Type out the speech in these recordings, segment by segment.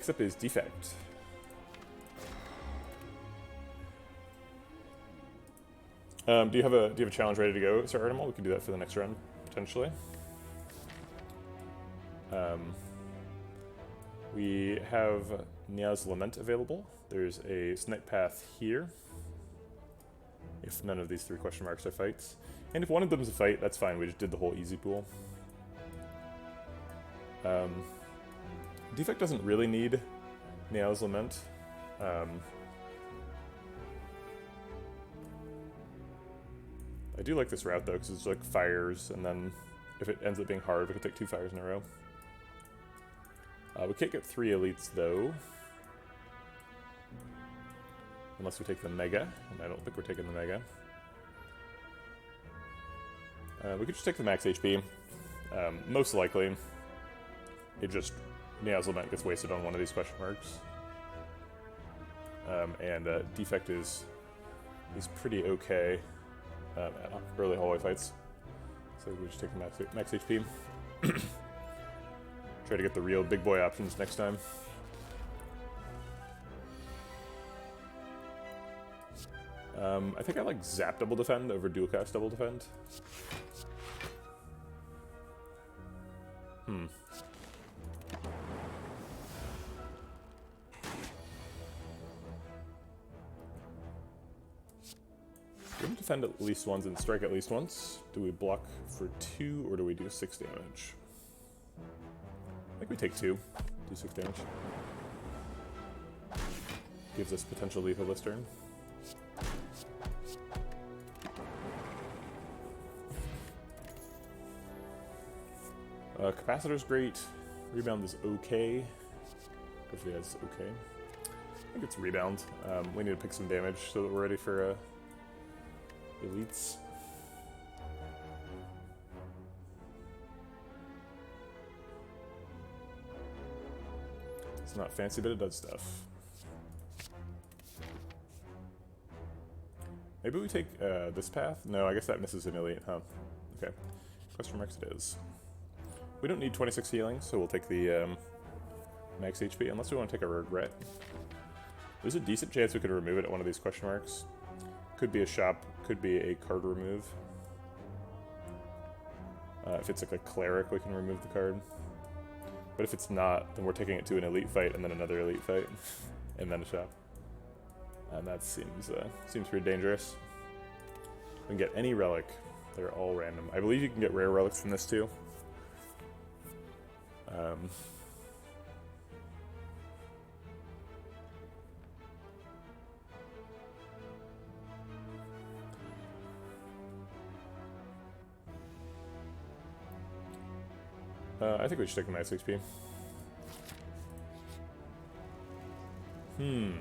Next up is defect. Do you have a challenge ready to go, Sir Artemal? We can do that for the next run, potentially. We have Nia's Lament available. There's a snipe path here, if none of these three question marks are fights. And if one of them is a fight, that's fine, we just did the whole easy pool. Defect doesn't really need Nia's Lament. I do like this route though, because it's like fires, and then if it ends up being hard, we can take 2 fires in a row. We can't get 3 elites though, unless we take the Mega, and I don't think we're taking the Mega. We could just take the max HP. Most likely, it just Nia's Lament gets wasted on one of these question marks, and defect is pretty okay at early hallway fights. So we just take the max HP. Try to get the real big boy options next time. I think I like Zap Double Defend over Dual Cast Double Defend. We can defend at least once and strike at least once. Do we block for 2 or do we do 6 damage? I think we take 2, do 6 damage. Gives us potential lethal this turn. Capacitor's great. Rebound is okay. Hopefully that's okay. I think it's rebound. We need to pick some damage so that we're ready for elites. It's not fancy, but it does stuff. Maybe we take this path? No, I guess that misses an elite, huh? Okay. Question marks it is. We don't need 26 healing, so we'll take the max HP, unless we want to take a regret. There's a decent chance we could remove it at one of these question marks. Could be a shop, could be a card remove. If it's like a cleric, we can remove the card. But if it's not, then we're taking it to an elite fight and then another elite fight, and then a shop. And that seems pretty dangerous. We can get any relic. They're all random. I believe you can get rare relics from this too. I think we should take the max HP. Do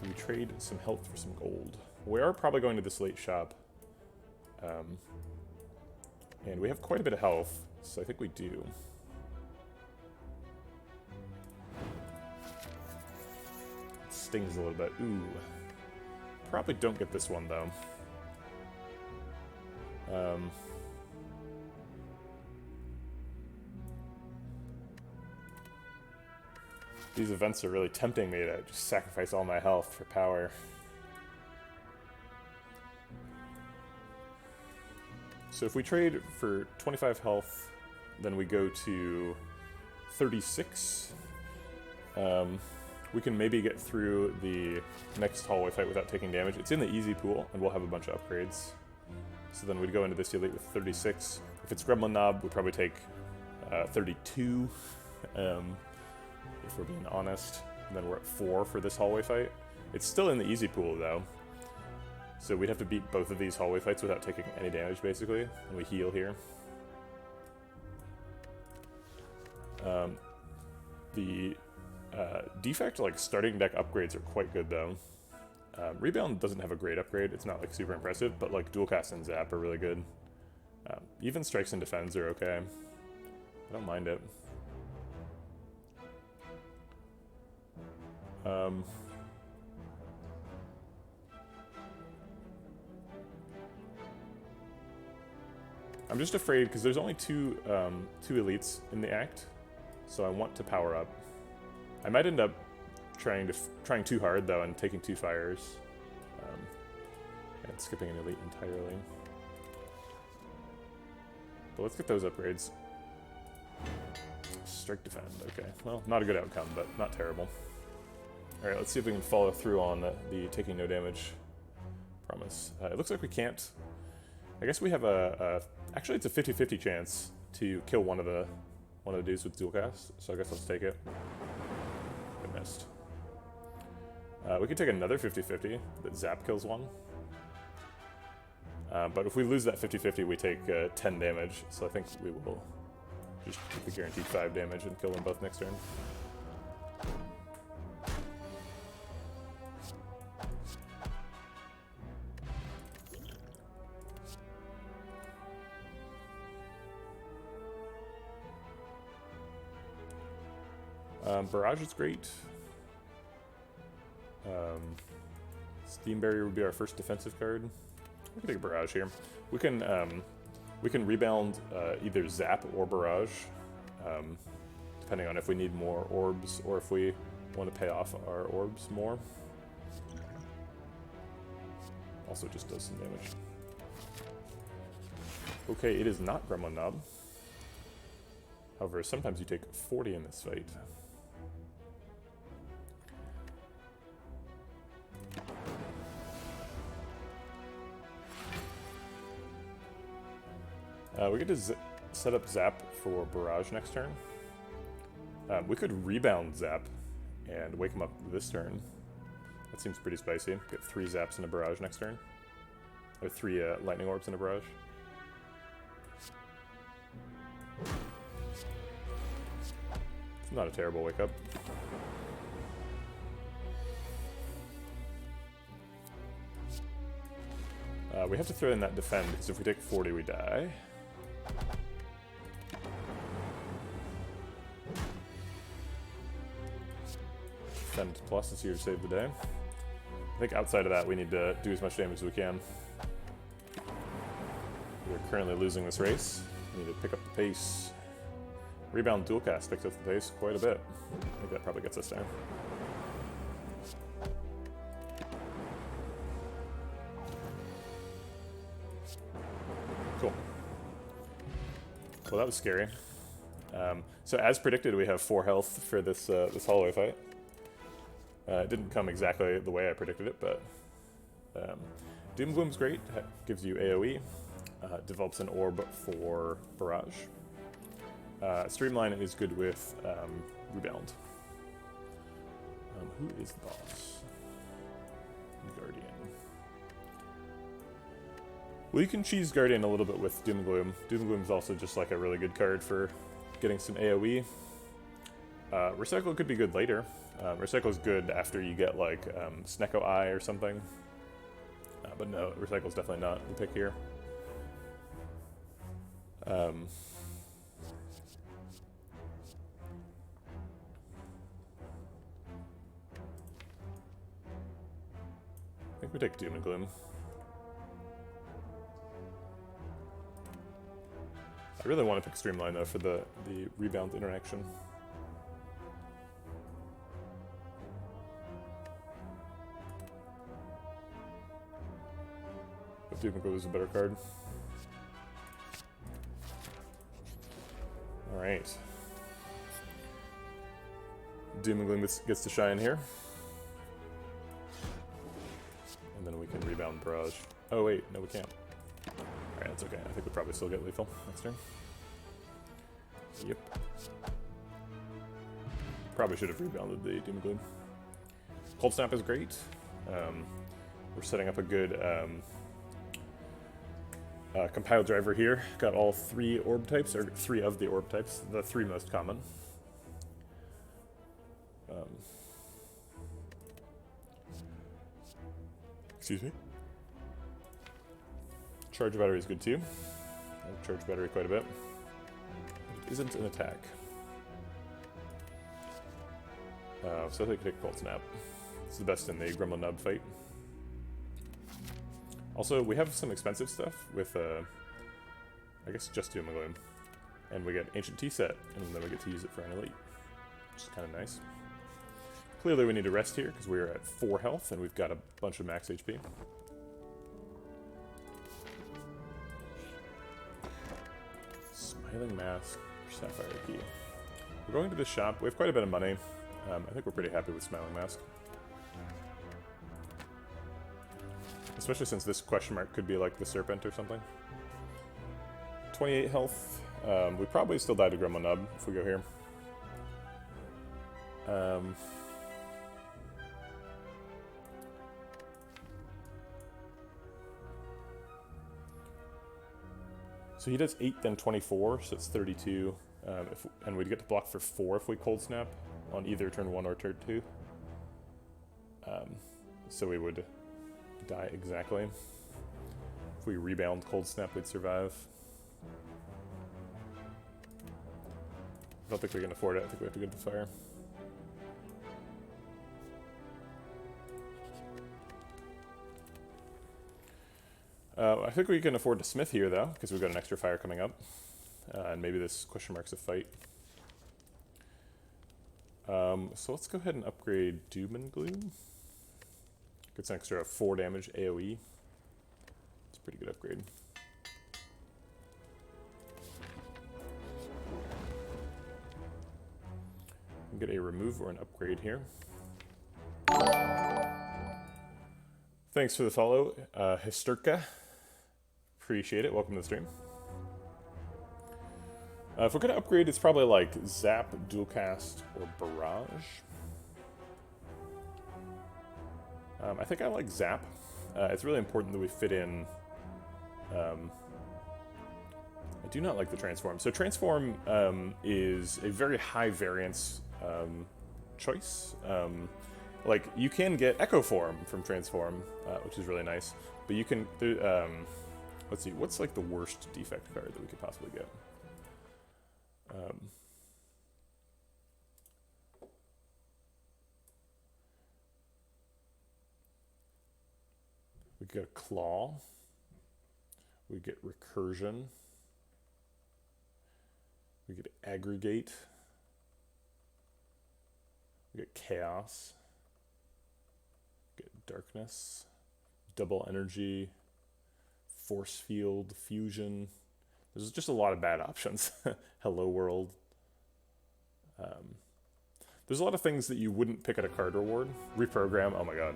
we trade some health for some gold? We are probably going to this late shop. And we have quite a bit of health, so I think we do. It stings a little bit. Ooh. Probably don't get this one, though. These events are really tempting me to just sacrifice all my health for power. So if we trade for 25 health, then we go to 36. We can maybe get through the next hallway fight without taking damage. It's in the easy pool, and we'll have a bunch of upgrades. So then we'd go into this elite with 36. If it's Gremlin Knob, we'd probably take 32. If we're being honest. And then we're at 4 for this hallway fight. It's still in the easy pool, though. So we'd have to beat both of these hallway fights without taking any damage, basically. And we heal here. The defect, like, starting deck upgrades are quite good, though. Rebound doesn't have a great upgrade. It's not, like, super impressive, but, like, Dual Cast and Zap are really good. Even Strikes and Defends are okay. I don't mind it. I'm just afraid because there's only two elites in the act, so I want to power up. I might end up trying too hard though and taking 2 fires, and skipping an elite entirely. But let's get those upgrades. Strike defend. Okay, well, not a good outcome, but not terrible. All right, let's see if we can follow through on the taking no damage promise. It looks like we can't. I guess we have actually it's a 50-50 chance to kill one of the dudes with dual cast, so I guess let's take it. I missed. We could take another 50-50 that zap kills one. But if we lose that 50-50, we take 10 damage, so I think we will just take the guaranteed 5 damage and kill them both next turn. Barrage is great. Steam Barrier would be our first defensive card. We can take a Barrage here. We can rebound either Zap or Barrage, depending on if we need more orbs or if we want to pay off our orbs more. Also just does some damage. Okay, it is not Gremlin Knob. However, sometimes you take 40 in this fight. We get to set up Zap for Barrage next turn. We could rebound Zap and wake him up this turn. That seems pretty spicy. Get 3 Zaps and a Barrage next turn. Or 3 Lightning Orbs and a Barrage. It's not a terrible wake up. We have to throw in that defend, because if we take 40 we die. Defend plus is here to save the day. I think outside of that we need to do as much damage as we can. We're currently losing this race. We need to pick up the pace. Rebound dual cast picks up the pace quite a bit. I think that probably gets us down. Cool. Well, that was scary. So as predicted, we have 4 health for this this hallway fight. It didn't come exactly the way I predicted it, but Doom Gloom's great. Gives you AoE. Develops an orb for Barrage. Streamline is good with Rebound. Who is the boss? Guardian. Well, you can cheese Guardian a little bit with Doom Gloom. Doom Gloom is also just like a really good card for getting some AoE. Recycle could be good later. Recycle is good after you get like Snecko Eye or something. But no, Recycle is definitely not the pick here. I think we take Doom and Gloom. I really want to pick Streamline though for the rebound interaction. But Doom and Gloom is a better card. Alright. Doom and Gloom gets to shine here. And then we can rebound Barrage. Oh wait, no we can't. Alright, that's okay. I think we probably still get lethal next turn. Yep. Probably should have rebounded the Doom and Gloom. Cold Snap is great. We're setting up a good compile driver here. Got all 3 orb types, or 3 of the orb types, the 3 most common. Excuse me. Charge battery is good too. I charge battery quite a bit. It isn't an attack. So I think I take Cold Snap. It's the best in the Gremlin Nub fight. Also, we have some expensive stuff with, I guess just Doom and Gloom. And we get Ancient Tea Set, and then we get to use it for an elite, which is kind of nice. Clearly we need to rest here, because we're at 4 health, and we've got a bunch of max HP. Smiling Mask, Sapphire Key. We're going to the shop. We have quite a bit of money. I think we're pretty happy with Smiling Mask. Especially since this question mark could be like the Serpent or something. 28 health. We probably still die to Gremlin Nub if we go here. So he does 8, then 24, so it's 32. And we'd get to block for 4 if we Cold Snap on either turn 1 or turn 2. So we would die exactly. If we rebound Cold Snap, we'd survive. I don't think we can afford it. I think we have to go to Fire. I think we can afford to Smith here, though, because we've got an extra Fire coming up. And maybe this question mark's a fight. So let's go ahead and upgrade Doom and Gloom. Gets an extra 4 damage AoE. It's a pretty good upgrade. We can get a remove or an upgrade here. Thanks for the follow, Histurka. Appreciate it. Welcome to the stream. If we're going to upgrade, it's probably like Zap, Dual Cast, or Barrage. I think I like Zap. It's really important that we fit in... I do not like the Transform. So Transform is a very high variance choice. Like, you can get Echo Form from Transform, which is really nice. But you can... let's see, what's like the worst defect card that we could possibly get? We get a Claw. We get Recursion. We get Aggregate. We get Chaos. We get Darkness. Double Energy. Force Field. Fusion. There's just a lot of bad options. Hello World. There's a lot of things that you wouldn't pick at a card reward. Reprogram, oh my god.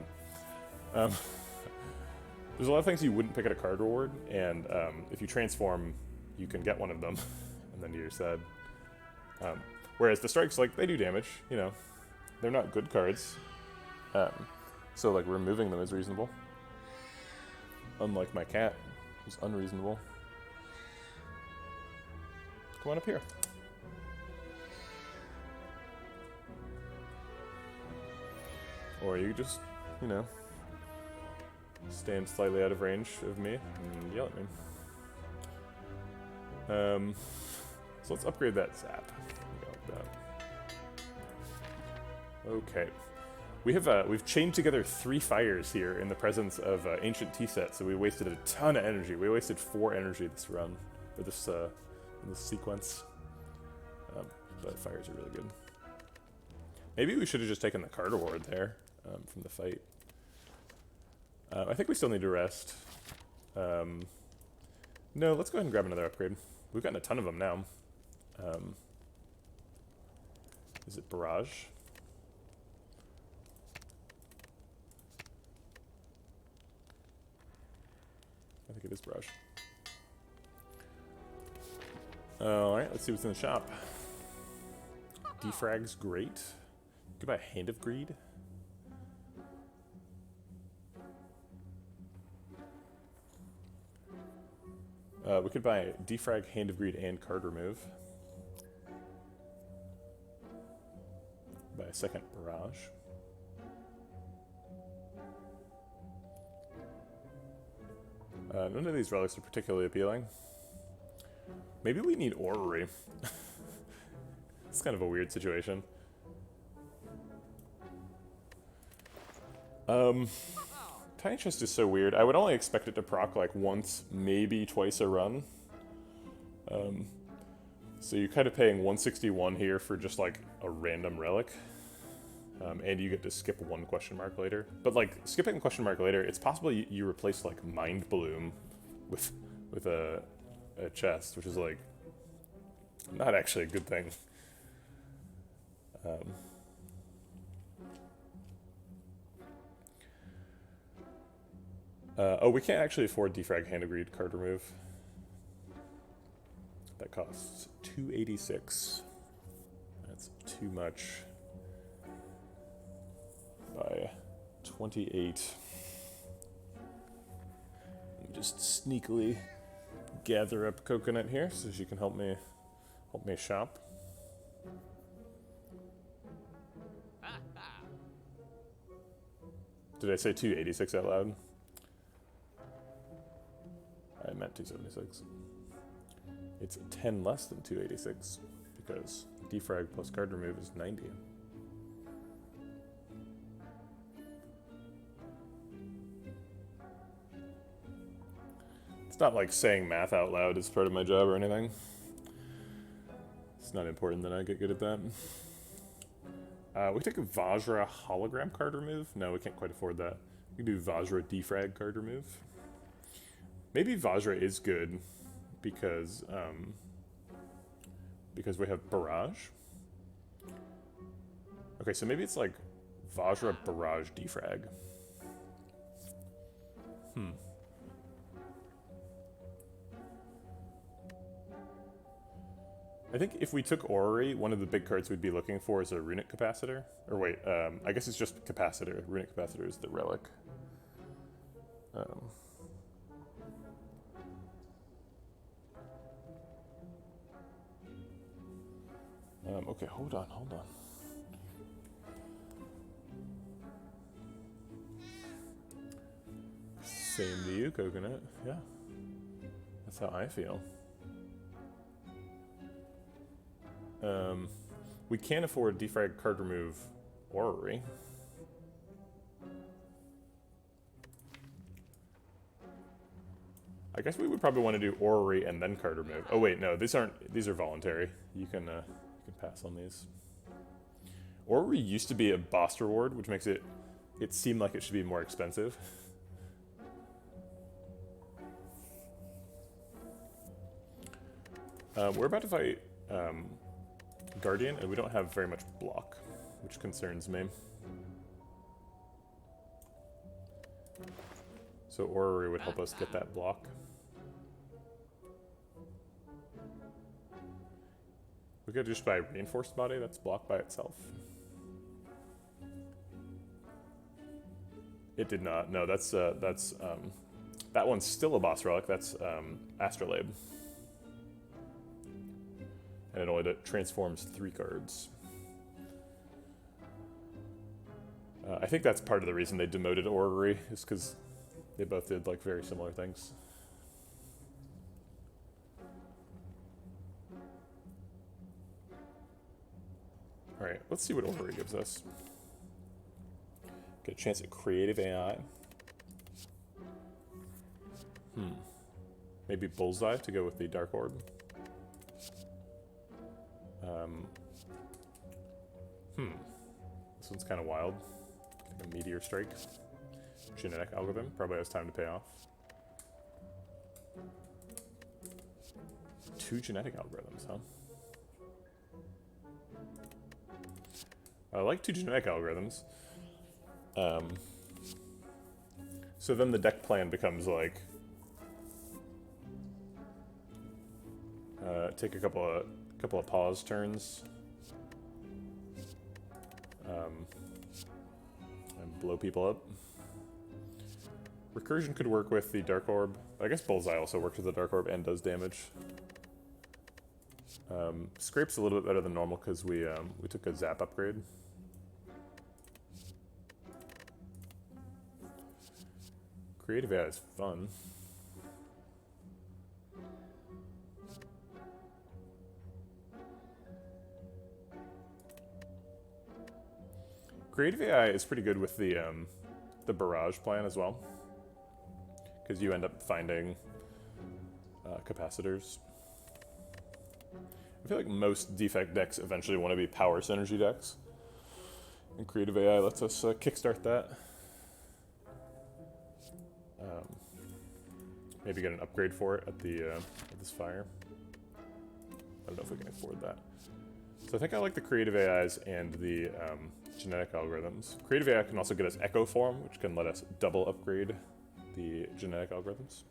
There's a lot of things you wouldn't pick at a card reward, and if you transform, you can get one of them, and then you're sad. Whereas the strikes, like, they do damage, you know. They're not good cards. So, like, removing them is reasonable. Unlike my cat, who's unreasonable. Come on up here. Or you just, you know, stand slightly out of range of me and yell at me. So let's upgrade that Zap. Okay. We've chained together 3 fires here in the presence of Ancient T-Set, so we wasted a ton of energy. We wasted 4 energy this run, or this sequence. But fires are really good. Maybe we should have just taken the card award there from the fight. I think we still need to rest. No, let's go ahead and grab another upgrade. We've gotten a ton of them now. Is it Barrage? I think it is Barrage. Alright, let's see what's in the shop. Defrag's great. Goodbye, Hand of Greed. We could buy Defrag, Hand of Greed, and Card Remove. Buy a second Barrage. None of these relics are particularly appealing. Maybe we need Orrery. It's kind of a weird situation. Tiny Chest is so weird. I would only expect it to proc like once, maybe twice a run. So you're kind of paying 161 here for just like a random relic. and you get to skip one question mark later. But like skipping a question mark later, it's possible you replace like Mind Bloom with a chest, which is like not actually a good thing. Oh, we can't actually afford defrag hand agreed card remove. That costs 286. That's too much. By 28. Let me just sneakily gather up Coconut here so she can help me shop. Did I say 286 out loud? I meant 276. It's 10 less than 286 because defrag plus card remove is 90. It's not like saying math out loud is part of my job or anything. It's not important that I get good at that. We take a Vajra hologram card remove. No, we can't quite afford that. We can do Vajra defrag card remove. Maybe Vajra is good because we have barrage. Okay, so maybe it's like Vajra barrage defrag. I think if we took Orrery, one of the big cards we'd be looking for is a Runic Capacitor. Or wait, I guess it's just Capacitor. Runic Capacitor is the relic. Okay, hold on. Same to you, Coconut. Yeah. That's how I feel. We can't afford defrag card remove Orrery. I guess we would probably want to do Orrery and then card remove. Oh wait, no, these are voluntary. You can pass on these. Orrery used to be a boss reward, which makes it seem like it should be more expensive. We're about to fight Guardian, and we don't have very much block, which concerns me. So Orrery would help us get that block. We could just buy Reinforced Body, that's blocked by itself. It did not. No, that's that one's still a boss relic. That's Astrolabe. And it only transforms 3 cards. I think that's part of the reason they demoted Orrery, is because they both did like very similar things. Alright, let's see what Orrery gives us. Get a chance at creative AI. Maybe Bullseye to go with the Dark Orb. This one's kind of wild. Like a Meteor Strike. Genetic Algorithm probably has time to pay off. 2 genetic algorithms, huh? I like 2 genetic algorithms. So then the deck plan becomes like take a couple of pause turns. And blow people up. Recursion could work with the Dark Orb. I guess Bullseye also works with the Dark Orb and does damage. Scrape's a little bit better than normal because we took a Zap upgrade. Creative AI is fun. Creative AI is pretty good with the barrage plan as well, because you end up finding capacitors. I feel like most defect decks eventually want to be power synergy decks, And creative AI lets us kickstart that. Maybe get an upgrade for it at the at the Spire. I don't know if we can afford that. So I think I like the creative AIs and the genetic algorithms. Creative AI can also get us Echo Form, which can let us double upgrade the genetic algorithms.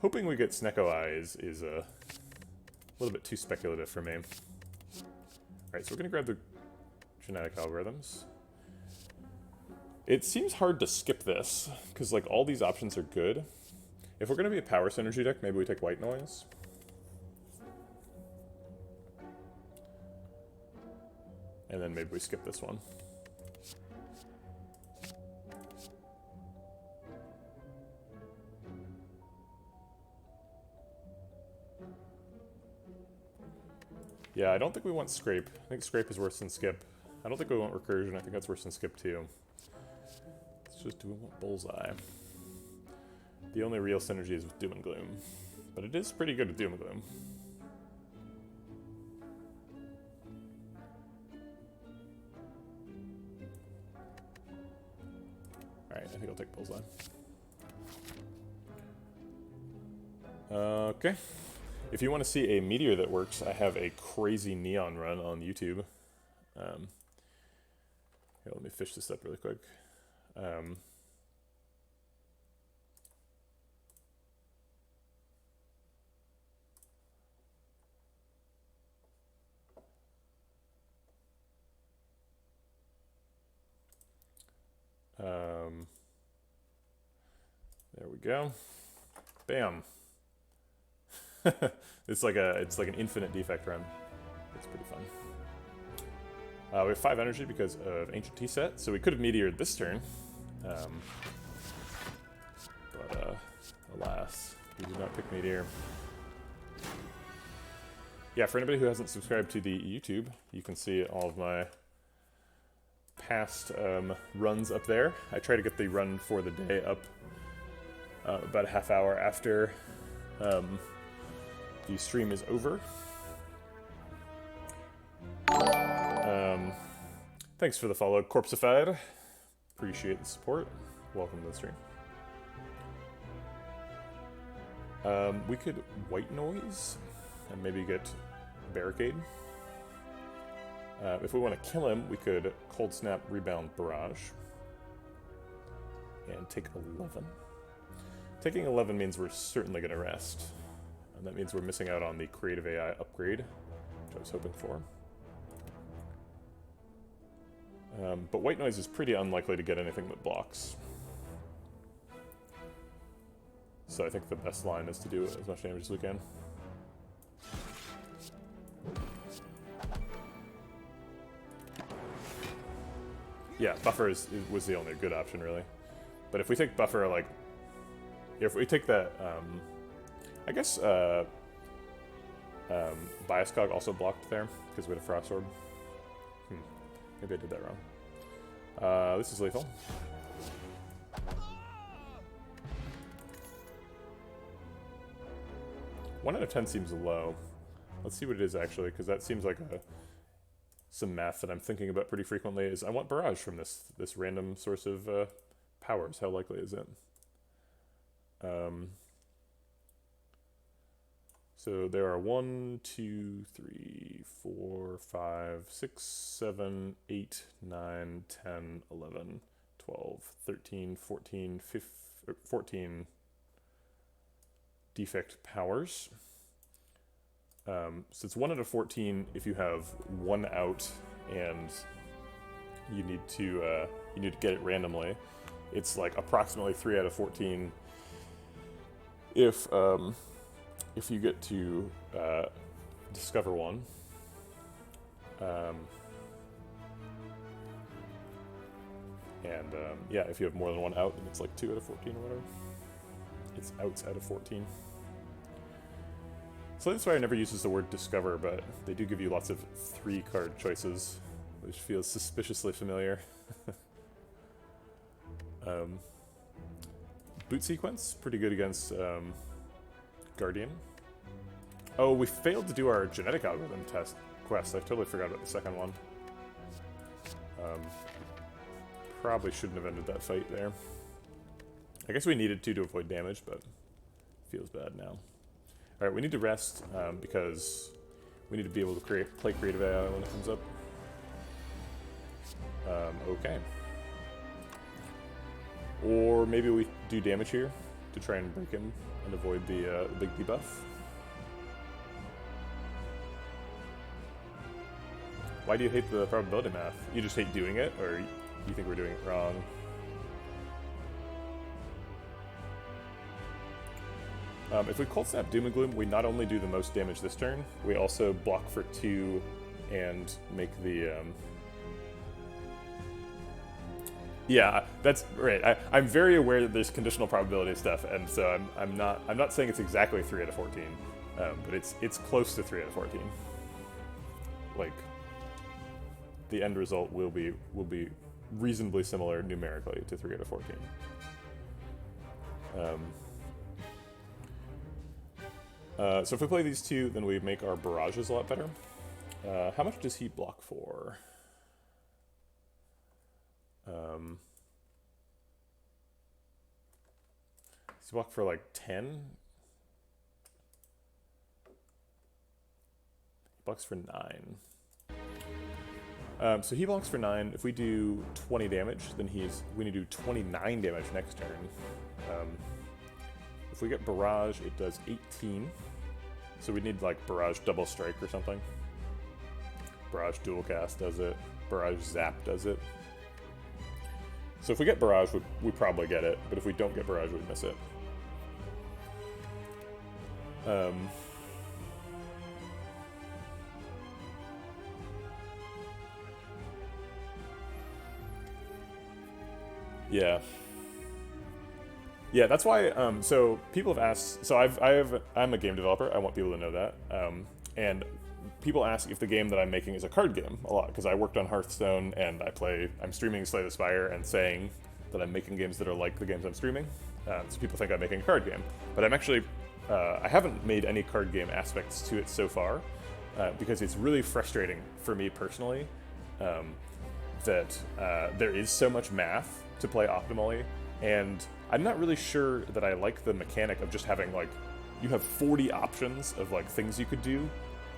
Hoping we get Snecko Eye is a little bit too speculative for me. Alright, so we're going to grab the genetic algorithms. It seems hard to skip this, because like all these options are good. If we're going to be a power synergy deck, maybe we take white noise. And then maybe we skip this one. Yeah, I don't think we want Scrape. I think Scrape is worse than Skip. I don't think we want Recursion. I think that's worse than Skip too. Let's just do a Bullseye. The only real synergy is with Doom and Gloom. But it is pretty good with Doom and Gloom. Alright, I think I'll take Bullseye. Okay. If you want to see a meteor that works, I have a crazy neon run on YouTube. Here, let me fish this up really quick. There we go. Bam. it's like an infinite defect run. It's pretty fun. We have 5 energy because of Ancient Tea Set, so we could have meteored this turn. But alas, we did not pick meteor. Yeah, for anybody who hasn't subscribed to the YouTube, you can see all of my past runs up there. I try to get the run for the day up about a half hour after the stream is over. Thanks for the follow, Corpsified. Appreciate the support. Welcome to the stream. We could White Noise and maybe get Barricade. If we want to kill him, we could Cold Snap, Rebound, Barrage. And take 11. Taking 11 means we're certainly going to rest. And that means we're missing out on the Creative AI upgrade, which I was hoping for. But White Noise is pretty unlikely to get anything that blocks. So I think the best line is to do as much damage as we can. Yeah, Buffer was the only good option, really. But if we take Buffer, like... If we take that... I guess Bias Cog also blocked there, because we had a Frost Orb. Maybe I did that wrong. This is lethal. One out of 10 seems low. Let's see what it is actually, because that seems like some math that I'm thinking about pretty frequently. Is I want Barrage from this random source of powers. How likely is it? So there are 1, 2, 3, 4, 5, 6, 7, 8, 9, 10, 11, 12, 13, 14, 14 defect powers. So it's 1 out of 14 if you have 1 out and you need to get it randomly. It's like approximately 3 out of 14 if you get to discover one. Yeah, if you have more than 1 out, then it's like 2 out of 14 or whatever. It's outs out of 14. So that's why I never uses the word discover, but they do give you lots of 3-card choices, which feels suspiciously familiar. Boot Sequence, pretty good against Guardian. Oh, we failed to do our genetic algorithm test quest. I totally forgot about the second one. Probably shouldn't have ended that fight there. I guess we needed to avoid damage, but feels bad now. Alright, we need to rest because we need to be able to play creative AI when it comes up. Okay. Or maybe we do damage here to try and break him and avoid the big debuff. Why do you hate the probability math? You just hate doing it, or you think we're doing it wrong? If we cold snap Doom and Gloom, we not only do the most damage this turn, we also block for 2 and make the... Yeah, that's right. I'm very aware that there's conditional probability stuff, and so I'm not saying it's exactly 3 out of 14, but it's close to 3 out of 14. Like, the end result will be reasonably similar numerically to 3 out of 14. So if we play these two, then we make our barrages a lot better. How much does he block for? Does he block for like 10? He blocks for 9. So he blocks for 9. If we do 20 damage, then we need to do 29 damage next turn. If we get barrage, it does 18. So we need like barrage double strike or something. Barrage dual cast does it. Barrage zap does it. So if we get barrage, we probably get it. But if we don't get barrage, we miss it. Yeah. Yeah, that's why, so people have asked, so I'm a game developer, I want people to know that, and people ask if the game that I'm making is a card game a lot, because I worked on Hearthstone, and I'm streaming Slay the Spire, and saying that I'm making games that are like the games I'm streaming, so people think I'm making a card game, but I'm actually, I haven't made any card game aspects to it so far, because it's really frustrating for me personally, that there is so much math to play optimally, and I'm not really sure that I like the mechanic of just having, like, you have 40 options of, like, things you could do,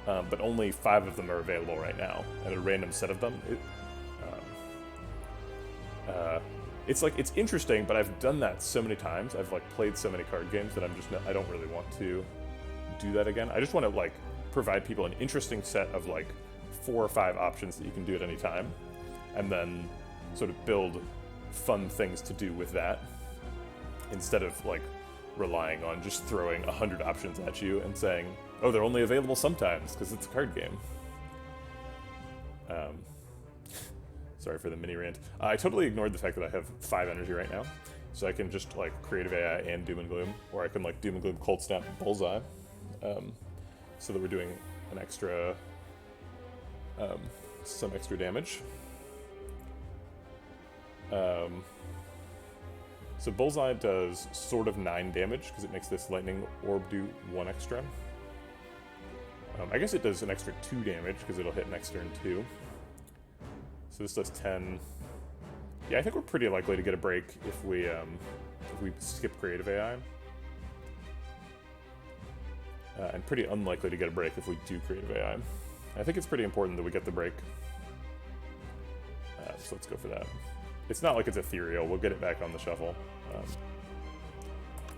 but only 5 of them are available right now, and a random set of them. It's, like, it's interesting, but I've done that so many times. I've, like, played so many card games that I don't really want to do that again. I just want to, like, provide people an interesting set of, like, 4 or 5 options that you can do at any time, and then sort of build fun things to do with that, instead of like relying on just throwing 100 options at you and saying, oh, they're only available sometimes because it's a card game. Sorry for the mini rant. I totally ignored the fact that I have 5 energy right now, so I can just like creative AI and Doom and Gloom, or I can like Doom and Gloom cold snap bullseye, so that we're doing an extra some extra damage. So Bullseye does sort of 9 damage, because it makes this lightning orb do 1 extra. I guess it does an extra 2 damage, because it'll hit next turn too. So this does 10. Yeah, I think we're pretty likely to get a break if we skip creative AI. And pretty unlikely to get a break if we do creative AI. I think it's pretty important that we get the break. So let's go for that. It's not like it's ethereal. We'll get it back on the shuffle.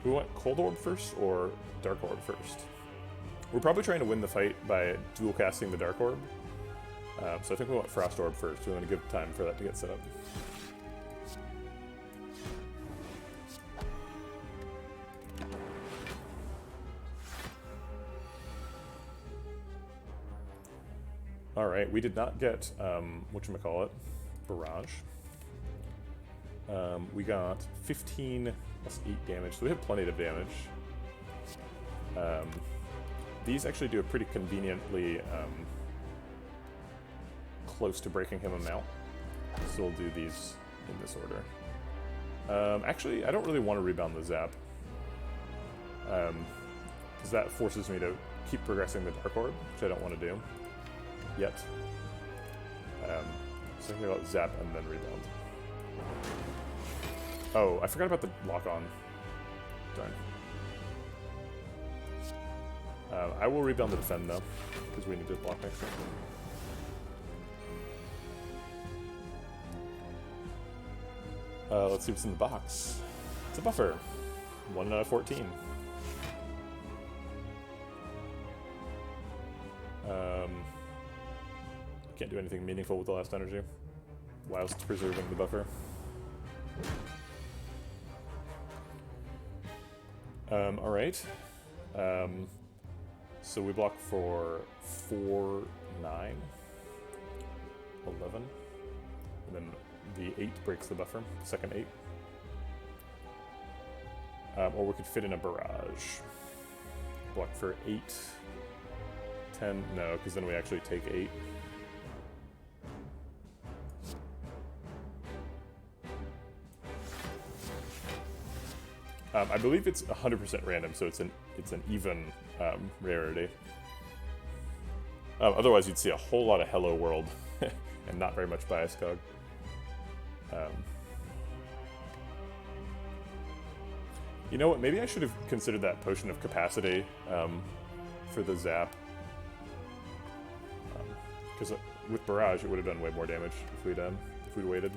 We want Cold Orb first or Dark Orb first? We're probably trying to win the fight by dual casting the Dark Orb. So I think we want Frost Orb first. We want to give time for that to get set up. Alright, we did not get, whatchamacallit, Barrage. We got 15 plus 8 damage, so we have plenty of damage. These actually do a pretty conveniently close to breaking him amount, so we'll do these in this order. Actually, I don't really want to rebound the zap, because that forces me to keep progressing the Dark Orb, which I don't want to do yet. So I think about Zap and then Rebound. Oh, I forgot about the lock-on. Darn. I will Rebound to defend, though, because we need to block next turn. Let's see what's in the box. It's a buffer. 1 out of 14. Can't do anything meaningful with the last energy whilst preserving the buffer. Alright. So we block for 4, 9, 11, and then the 8 breaks the buffer, the second 8. Or we could fit in a barrage. Block for 8, 10, no, because then we actually take 8. I believe it's 100% random, so it's an even rarity. Otherwise, you'd see a whole lot of Hello World and not very much Bias Cog. You know what? Maybe I should have considered that Potion of Capacity for the Zap. Because with Barrage, it would have done way more damage if we'd waited.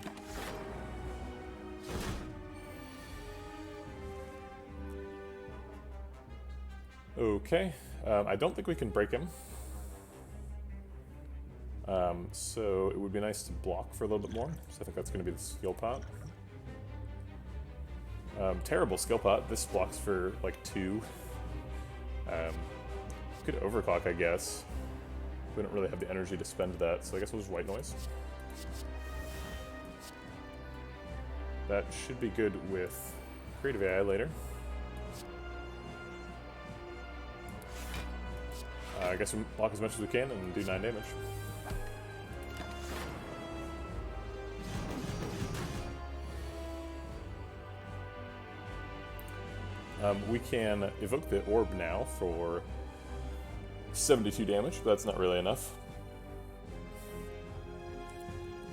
Okay, I don't think we can break him. So it would be nice to block for a little bit more. So I think that's going to be the skill pot. Terrible skill pot. This blocks for like 2. Could overclock, I guess. We don't really have the energy to spend that, so I guess we'll just white noise. That should be good with Creative AI later. I guess we block as much as we can and do 9 damage. We can evoke the orb now for 72 damage, but that's not really enough.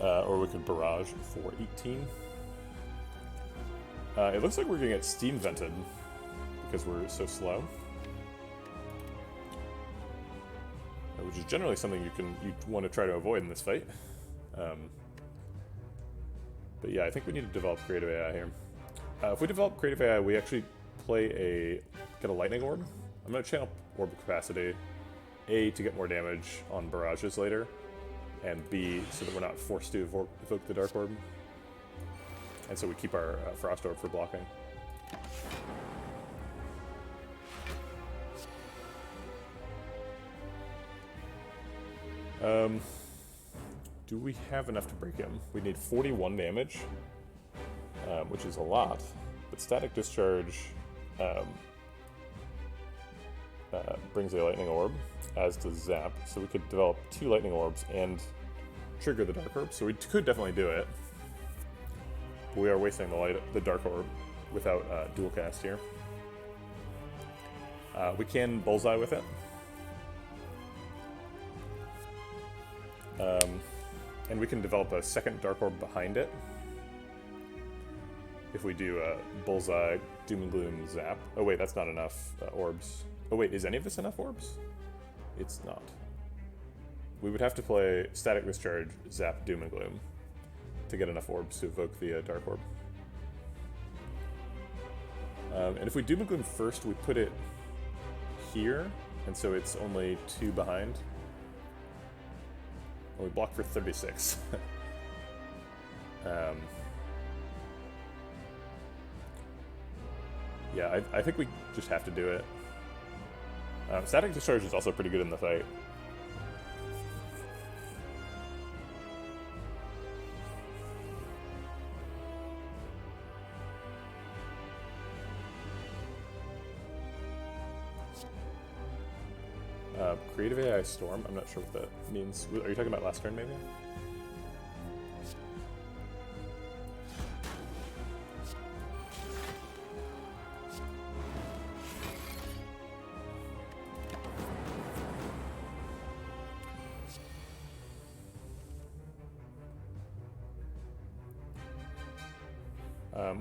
Or we could barrage for 18. It looks like we're going to get steam vented because we're so slow. Which is generally something you want to try to avoid in this fight. But yeah, I think we need to develop Creative AI here. If we develop Creative AI, we actually get a Lightning Orb. I'm going to channel Orb Capacity, A, to get more damage on barrages later, and B, so that we're not forced to evoke the Dark Orb. And so we keep our Frost Orb for blocking. Do we have enough to break him? We need 41 damage, which is a lot, but Static Discharge brings a Lightning Orb, as does Zap, so we could develop 2 Lightning Orbs and trigger the Dark Orb, so we could definitely do it. But we are wasting the Dark Orb without dual cast here. We can Bullseye with it. And we can develop a second Dark Orb behind it. If we do Bullseye, Doom and Gloom, Zap. Oh wait, that's not enough orbs. Oh wait, is any of this enough orbs? It's not. We would have to play Static Discharge, Zap, Doom and Gloom to get enough orbs to evoke the Dark Orb. And if we Doom and Gloom first, we put it here, and so it's only 2 behind. We block for 36. Yeah, I think we just have to do it. Static Discharge is also pretty good in the fight. Creative AI Storm, I'm not sure what that means. Are you talking about last turn, maybe?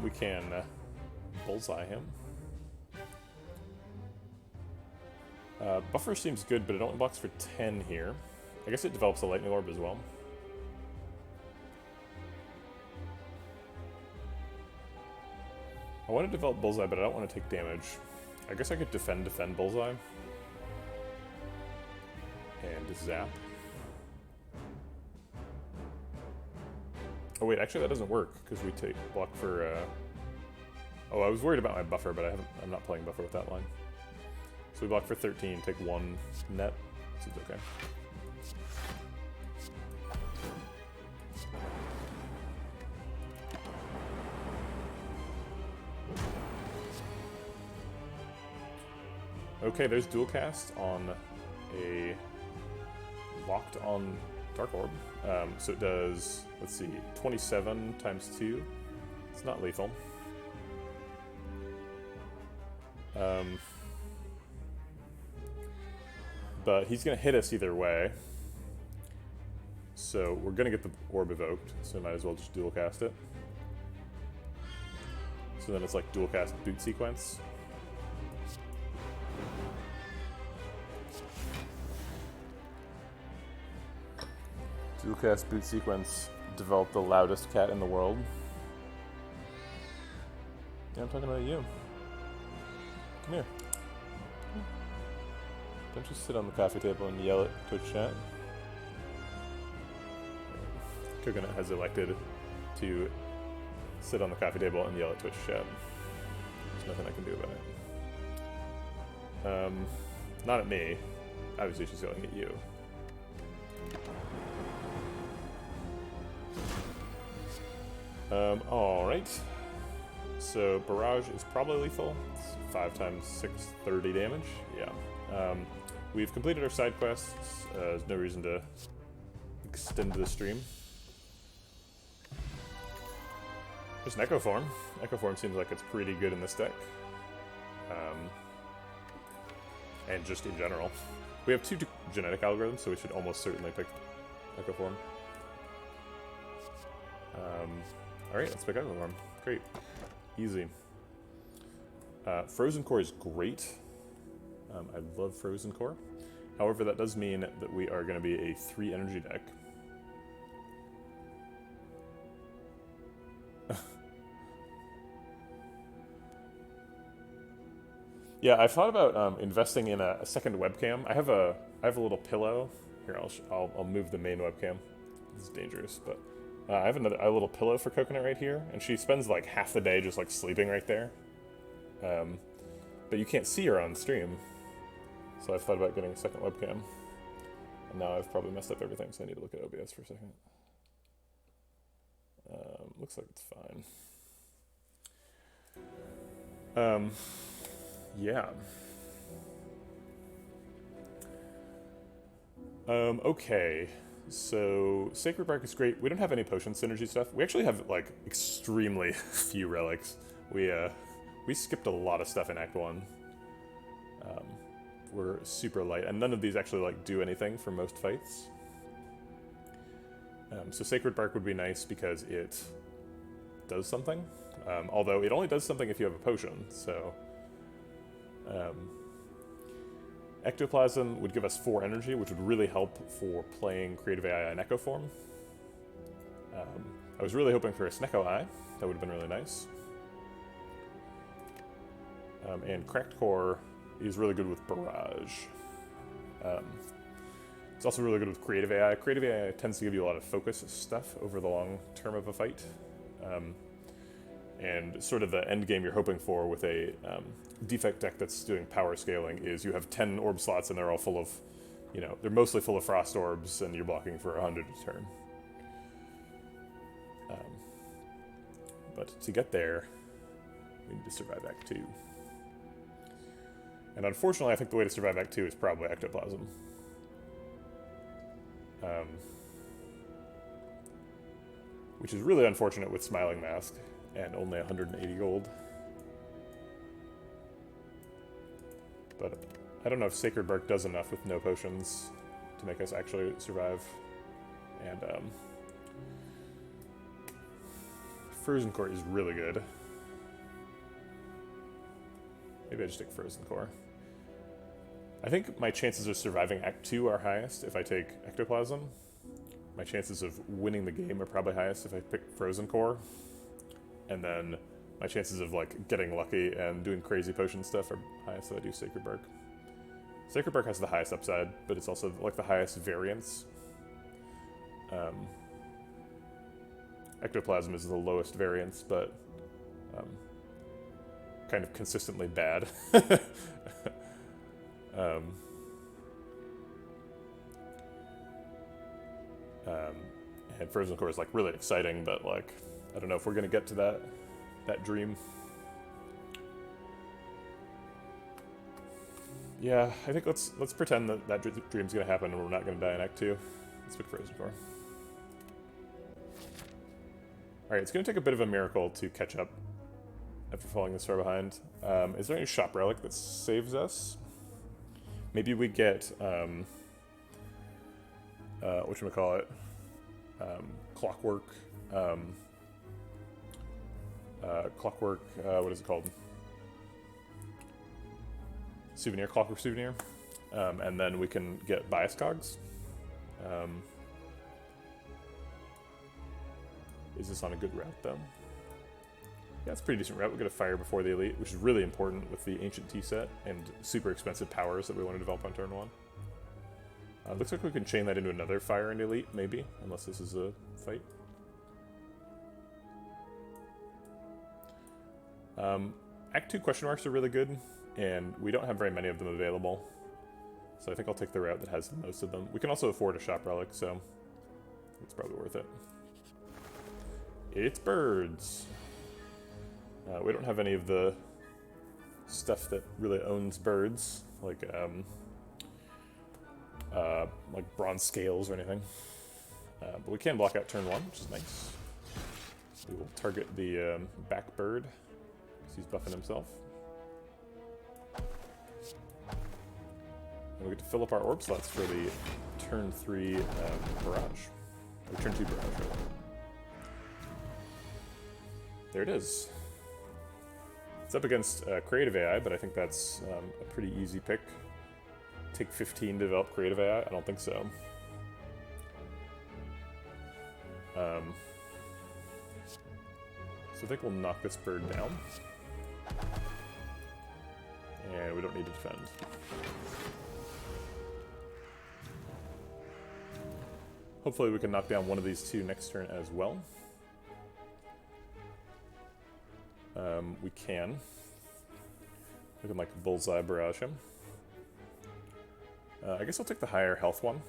We can bullseye him. Buffer seems good, but it only blocks for 10 here. I guess it develops a lightning orb as well. I want to develop bullseye, but I don't want to take damage. I guess I could defend bullseye. And zap. Oh wait, actually that doesn't work, because we take block for, Oh, I was worried about my buffer, but I'm not playing buffer with that line. So we block for 13, take 1 net. Seems okay. Okay, there's dual cast on a locked on Dark Orb. So it does, let's see, 27 times 2. It's not lethal. But he's going to hit us either way. So we're going to get the orb evoked, so might as well just dual cast it. So then it's like dual cast boot sequence. Dual cast boot sequence, develop the loudest cat in the world. Yeah, I'm talking about you. Come here. Don't just sit on the coffee table and yell at Twitch chat. Coconut has elected to sit on the coffee table and yell at Twitch chat. There's nothing I can do about it. Not at me. Obviously she's yelling at you. Alright. So barrage is probably lethal. It's 5 times 6, 30 damage. Yeah. We've completed our side quests. There's no reason to extend the stream. There's an Echo Form. Echo Form seems like it's pretty good in this deck. And just in general. We have 2 genetic algorithms, so we should almost certainly pick Echo Form. Alright, let's pick Echo Form. Great. Easy. Frozen Core is great. I love Frozen Core. However, that does mean that we are going to be a 3 energy deck. Yeah, I've thought about investing in a second webcam. I have a little pillow. Here, I'll move the main webcam. This is dangerous, but I have a little pillow for Coconut right here, and she spends like half the day just like sleeping right there. But you can't see her on stream. So I've thought about getting a second webcam. And now I've probably messed up everything, so I need to look at OBS for a second. Looks like it's fine. Yeah. Okay. So Sacred Bark is great. We don't have any potion synergy stuff. We actually have like extremely few relics. We skipped a lot of stuff in Act 1. We're super light, and none of these actually like do anything for most fights. So Sacred Bark would be nice because it does something, although it only does something if you have a potion, so... Ectoplasm would give us 4 energy, which would really help for playing Creative AI in Echo Form. I was really hoping for a Snecko Eye. That would have been really nice. And Cracked Core is really good with Barrage. It's also really good with Creative AI. Creative AI tends to give you a lot of focus stuff over the long term of a fight. And sort of the end game you're hoping for with a defect deck that's doing power scaling is you have 10 orb slots and they're all full of, you know, they're mostly full of frost orbs and you're blocking for 100 a turn. But to get there, we need to survive Act 2. And unfortunately, I think the way to survive Act 2 is probably Ectoplasm. Which is really unfortunate with Smiling Mask and only 180 gold. But I don't know if Sacred Bark does enough with no potions to make us actually survive. And Frozen Core is really good. Maybe I just take Frozen Core. I think my chances of surviving Act 2 are highest if I take Ectoplasm. My chances of winning the game are probably highest if I pick Frozen Core. And then my chances of like getting lucky and doing crazy potion stuff are highest if I do Sacred Bark. Sacred Bark has the highest upside, but it's also like the highest variance. Ectoplasm is the lowest variance, but kind of consistently bad. And Frozen Core is like really exciting, but like I don't know if we're gonna get to that dream. Yeah, I think let's pretend that dream's gonna happen and we're not gonna die in Act 2. Let's pick Frozen Core. Alright, it's gonna take a bit of a miracle to catch up after falling this far behind. Is there any shop relic that saves us? Maybe we get whatchamacallit? Clockwork. What is it called? Souvenir, Clockwork Souvenir. And then we can get Bias Cogs. Is this on a good route, though? Yeah, it's a pretty decent route. We get a Fire before the Elite, which is really important with the Ancient Tea set and super expensive powers that we want to develop on turn 1. Looks like we can chain that into another Fire and Elite, maybe, unless this is a fight. Act 2 question marks are really good, and we don't have very many of them available. So I think I'll take the route that has the most of them. We can also afford a shop relic, so it's probably worth it. It's birds. We don't have any of the stuff that really owns birds, like bronze scales or anything. But we can block out turn 1, which is nice. We will target the back bird, because he's buffing himself. And we get to fill up our orb slots for the turn 3 barrage. Or turn 2 barrage, rather. There it is. It's up against Creative AI, but I think that's a pretty easy pick. Take 15 to develop Creative AI? I don't think so. So I think we'll knock this bird down. And we don't need to defend. Hopefully we can knock down one of these two next turn as well. We can. We can like bullseye barrage him. I guess I'll take the higher health one,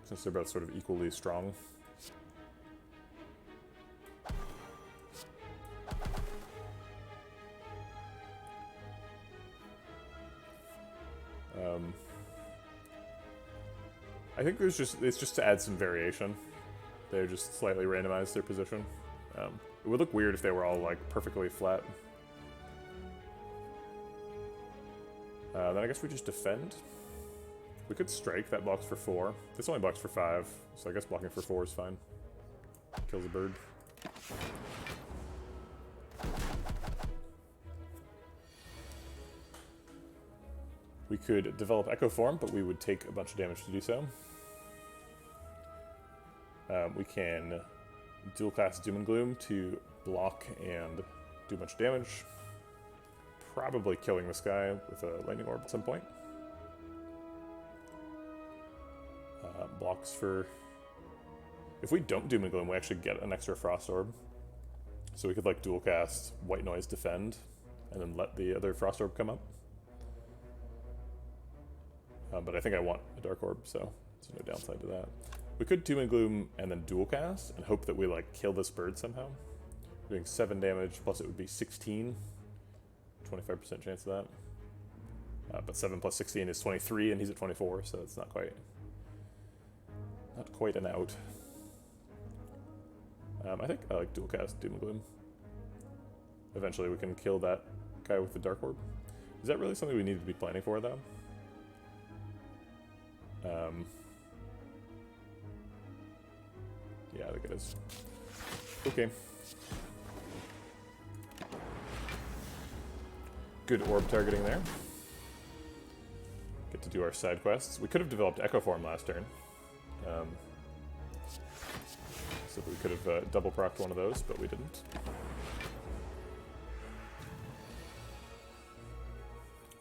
since they're both sort of equally strong. I think it's just to add some variation. They just slightly randomize their position. It would look weird if they were all like perfectly flat. Then I guess we just defend. We could strike, that blocks for 4. This only blocks for 5, so I guess blocking for 4 is fine. Kills a bird. We could develop Echo Form, but we would take a bunch of damage to do so. We can dual cast Doom and Gloom to block and do a bunch of damage. Probably killing this guy with a lightning orb at some point. Blocks for... If we don't Doom and Gloom, we actually get an extra Frost Orb. So we could like dual cast White Noise defend, and then let the other Frost Orb come up. But I think I want a Dark Orb, so there's no downside to that. We could Doom and Gloom and then dual cast, and hope that we like kill this bird somehow. Doing 7 damage, plus it would be 16. 25% chance of that. But 7 plus 16 is 23, and he's at 24, so it's not quite an out. I think I like dual cast Doom and Gloom. Eventually we can kill that guy with the Dark Orb. Is that really something we need to be planning for, though? Yeah, I think it is. Okay. Good orb targeting there. Get to do our side quests. We could have developed Echo Form last turn. So we could have double procced one of those, but we didn't.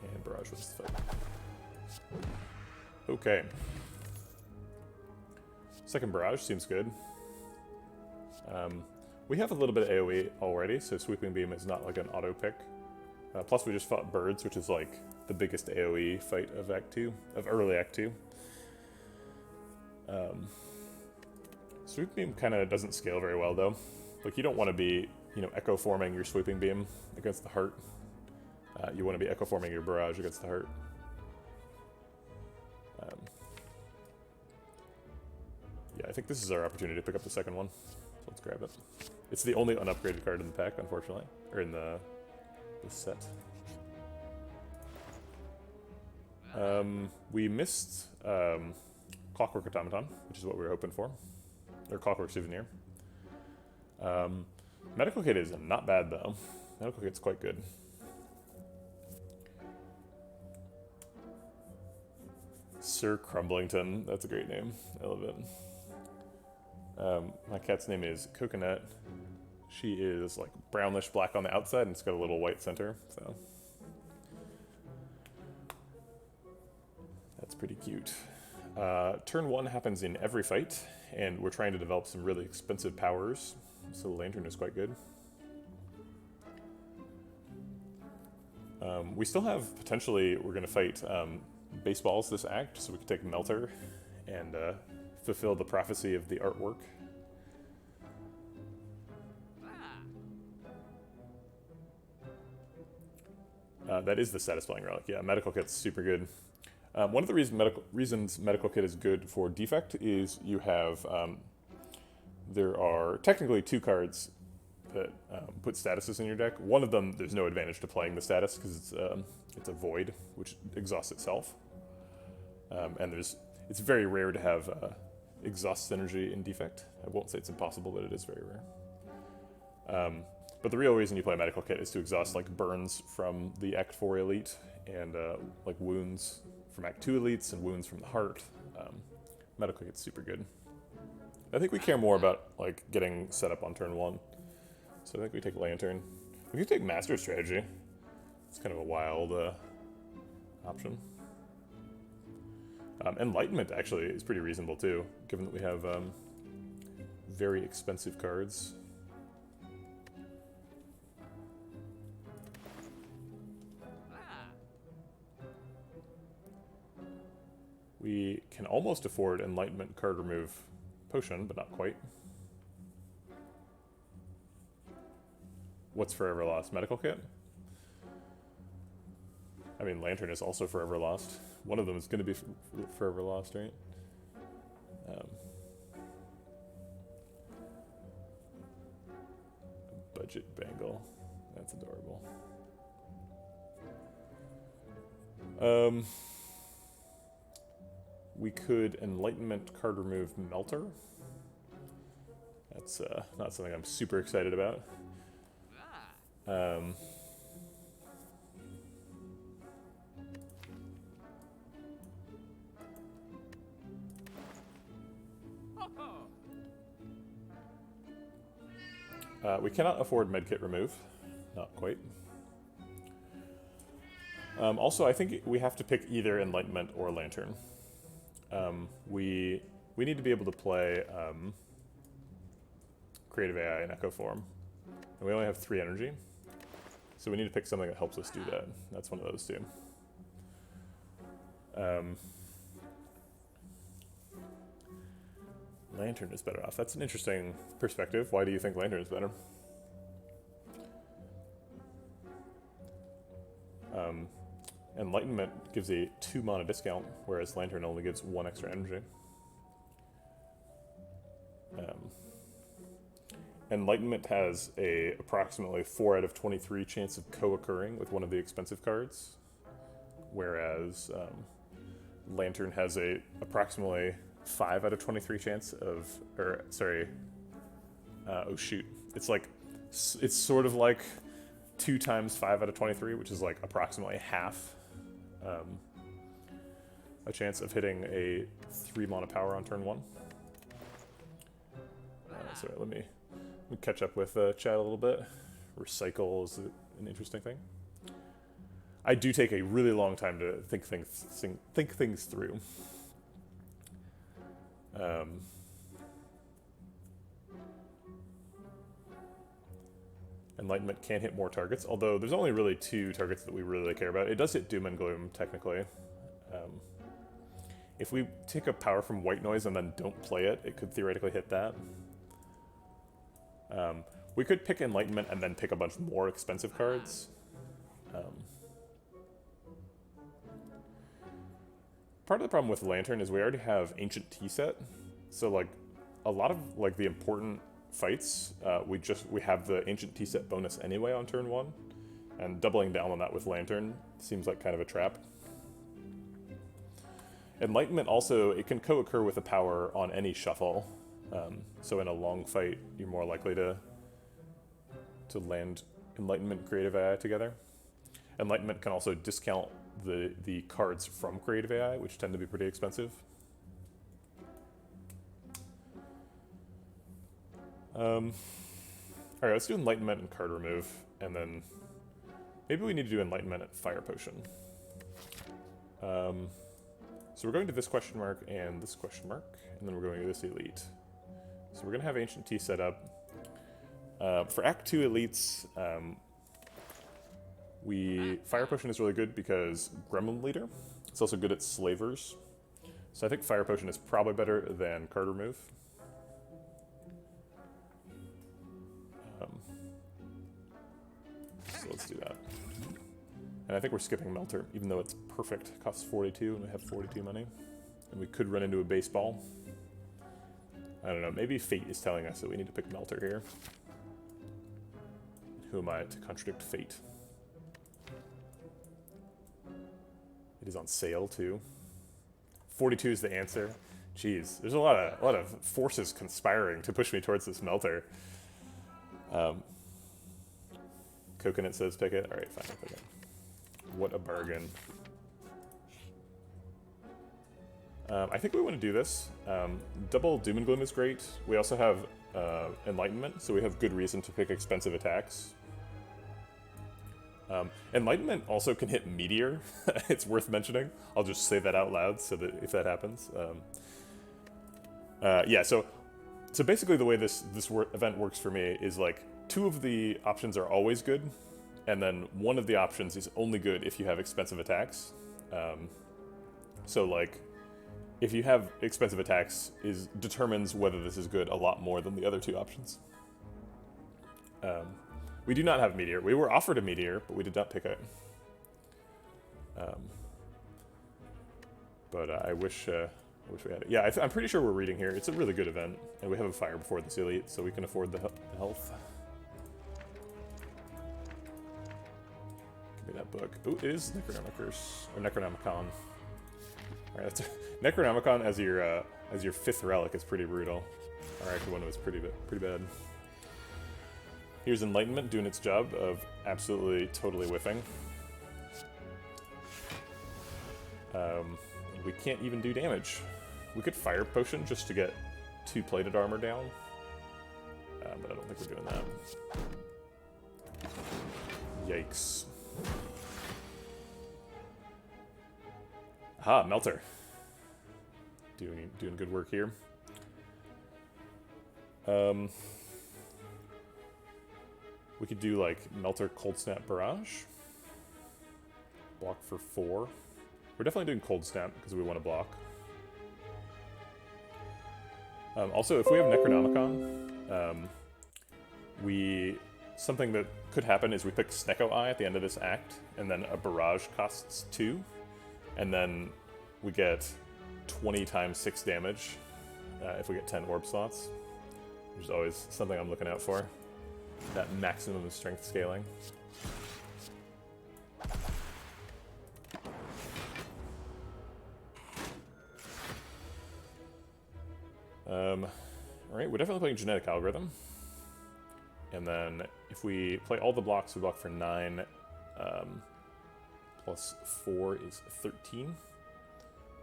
And Barrage was the fight. Okay. Second Barrage seems good. We have a little bit of AoE already, so Sweeping Beam is not like an auto pick. Plus we just fought Birds, which is like the biggest AoE fight of Act 2, of early Act 2. Sweeping Beam kind of doesn't scale very well though. Like you don't want to be, you know, echo forming your Sweeping Beam against the Heart. You want to be echo forming your Barrage against the Heart. Yeah, I think this is our opportunity to pick up the second one. So let's grab it. It's the only unupgraded card in the pack, unfortunately, or in the set. We missed Clockwork Automaton, which is what we were hoping for, or Clockwork Souvenir. Medical Kit is not bad though. Medical Kit's quite good. Sir Crumblington, that's a great name. I love it. My cat's name is Coconut. She is like brownish black on the outside and it's got a little white center, so that's pretty cute. Turn 1 happens in every fight, and we're trying to develop some really expensive powers, so the Lantern is quite good. We still have potentially, we're going to fight baseballs this act, so we can take Melter and fulfill the prophecy of the artwork. That is the Satisfying Relic. Yeah, Medical Kit's super good. One of the reasons Medical Kit is good for defect is you have, there are technically 2 cards that put statuses in your deck. One of them, there's no advantage to playing the status because it's a void, which exhausts itself. And it's very rare to have exhaust synergy in defect. I won't say it's impossible, but it is very rare. But the real reason you play Medical Kit is to exhaust like burns from the Act 4 elite and like wounds from Act 2 elites and wounds from the Heart. Medical Kit's super good. I think we care more about like getting set up on turn 1. So I think we take Lantern. We could take Master Strategy. It's kind of a wild option. Enlightenment actually is pretty reasonable too, given that we have very expensive cards. We can almost afford Enlightenment card remove potion, but not quite. What's Forever Lost? Medical Kit? I mean, Lantern is also Forever Lost. One of them is going to be Forever Lost, right? Budget Bangle. That's adorable. We could Enlightenment card remove Melter. That's not something I'm super excited about. We cannot afford Medkit remove. Not quite. Also, I think we have to pick either Enlightenment or Lantern. We need to be able to play Creative AI in Echo Form. And we only have 3 energy. So we need to pick something that helps us do that. That's one of those 2. Lantern is better off. That's an interesting perspective. Why do you think Lantern is better? Enlightenment gives a 2 mana discount, whereas Lantern only gives 1 extra energy. Enlightenment has a approximately 4 out of 23 chance of co-occurring with one of the expensive cards, whereas Lantern has a approximately 5 out of 23 chance of, oh shoot, it's sort of like 2 times 5 out of 23, which is like approximately half a chance of hitting a 3 mana power on turn 1. So let me catch up with chat a little bit. Recycle is an interesting thing. I do take a really long time to think things through. Enlightenment can hit more targets, although there's only really 2 targets that we really care about. It does hit Doom and Gloom, technically. If we take a power from White Noise and then don't play it, it could theoretically hit that. We could pick Enlightenment and then pick a bunch more expensive cards. Part of the problem with Lantern is we already have Ancient Tea Set, so like a lot of like the important fights, we have the Ancient Tea Set bonus anyway on turn 1, and doubling down on that with Lantern seems like kind of a trap. Enlightenment also, it can co-occur with a power on any shuffle, so in a long fight you're more likely to land Enlightenment Creative AI together. Enlightenment can also discount the cards from Creative AI, which tend to be pretty expensive. Alright, let's do Enlightenment and card remove, and then maybe we need to do Enlightenment and Fire Potion. So we're going to this question mark and this question mark, and then we're going to this elite. So we're going to have Ancient Tea set up. For Act 2 elites, Fire Potion is really good because Gremlin Leader. It's also good at Slavers. So I think Fire Potion is probably better than card remove. So let's do that. And I think we're skipping Melter, even though it's perfect. It costs 42 and we have 42 money. And we could run into a baseball. I don't know, maybe Fate is telling us that we need to pick Melter here. Who am I to contradict Fate? It is on sale too. 42 is the answer. Jeez, there's a lot of forces conspiring to push me towards this Melter. Coconut says pick it. Alright, fine, I'll pick it. What a bargain. I think we want to do this. Double Doom and Gloom is great. We also have Enlightenment, so we have good reason to pick expensive attacks. Enlightenment also can hit Meteor. It's worth mentioning. I'll just say that out loud so that if that happens. Yeah, so basically the way this event works for me is like 2 of the options are always good, and then 1 of the options is only good if you have expensive attacks. So like, if you have expensive attacks, determines whether this is good a lot more than the other 2 options. We do not have Meteor. We were offered a Meteor, but we did not pick it. But I wish we had it. Yeah, I'm pretty sure we're reading here. It's a really good event, and we have a fire before this elite, so we can afford the health. Give me that book. Ooh, it is Necronomicon. Alright, that's Necronomicon as your 5th relic is pretty brutal. Our actual one was pretty bad. Here's Enlightenment doing its job of absolutely, totally whiffing. We can't even do damage. We could Fire Potion just to get 2 plated armor down. But I don't think we're doing that. Yikes. Aha, Melter. Doing good work here. We could do like Melter Cold Snap Barrage. Block for 4. We're definitely doing Cold Snap because we want to block. Also, if we have Necronomicon, something that could happen is we pick Snecko Eye at the end of this act, and then a Barrage costs 2, and then we get 20 times 6 damage if we get 10 orb slots, which is always something I'm looking out for. That maximum strength scaling. Alright, we're definitely playing Genetic Algorithm. And then if we play all the blocks, we block for 9. Plus 4 is 13.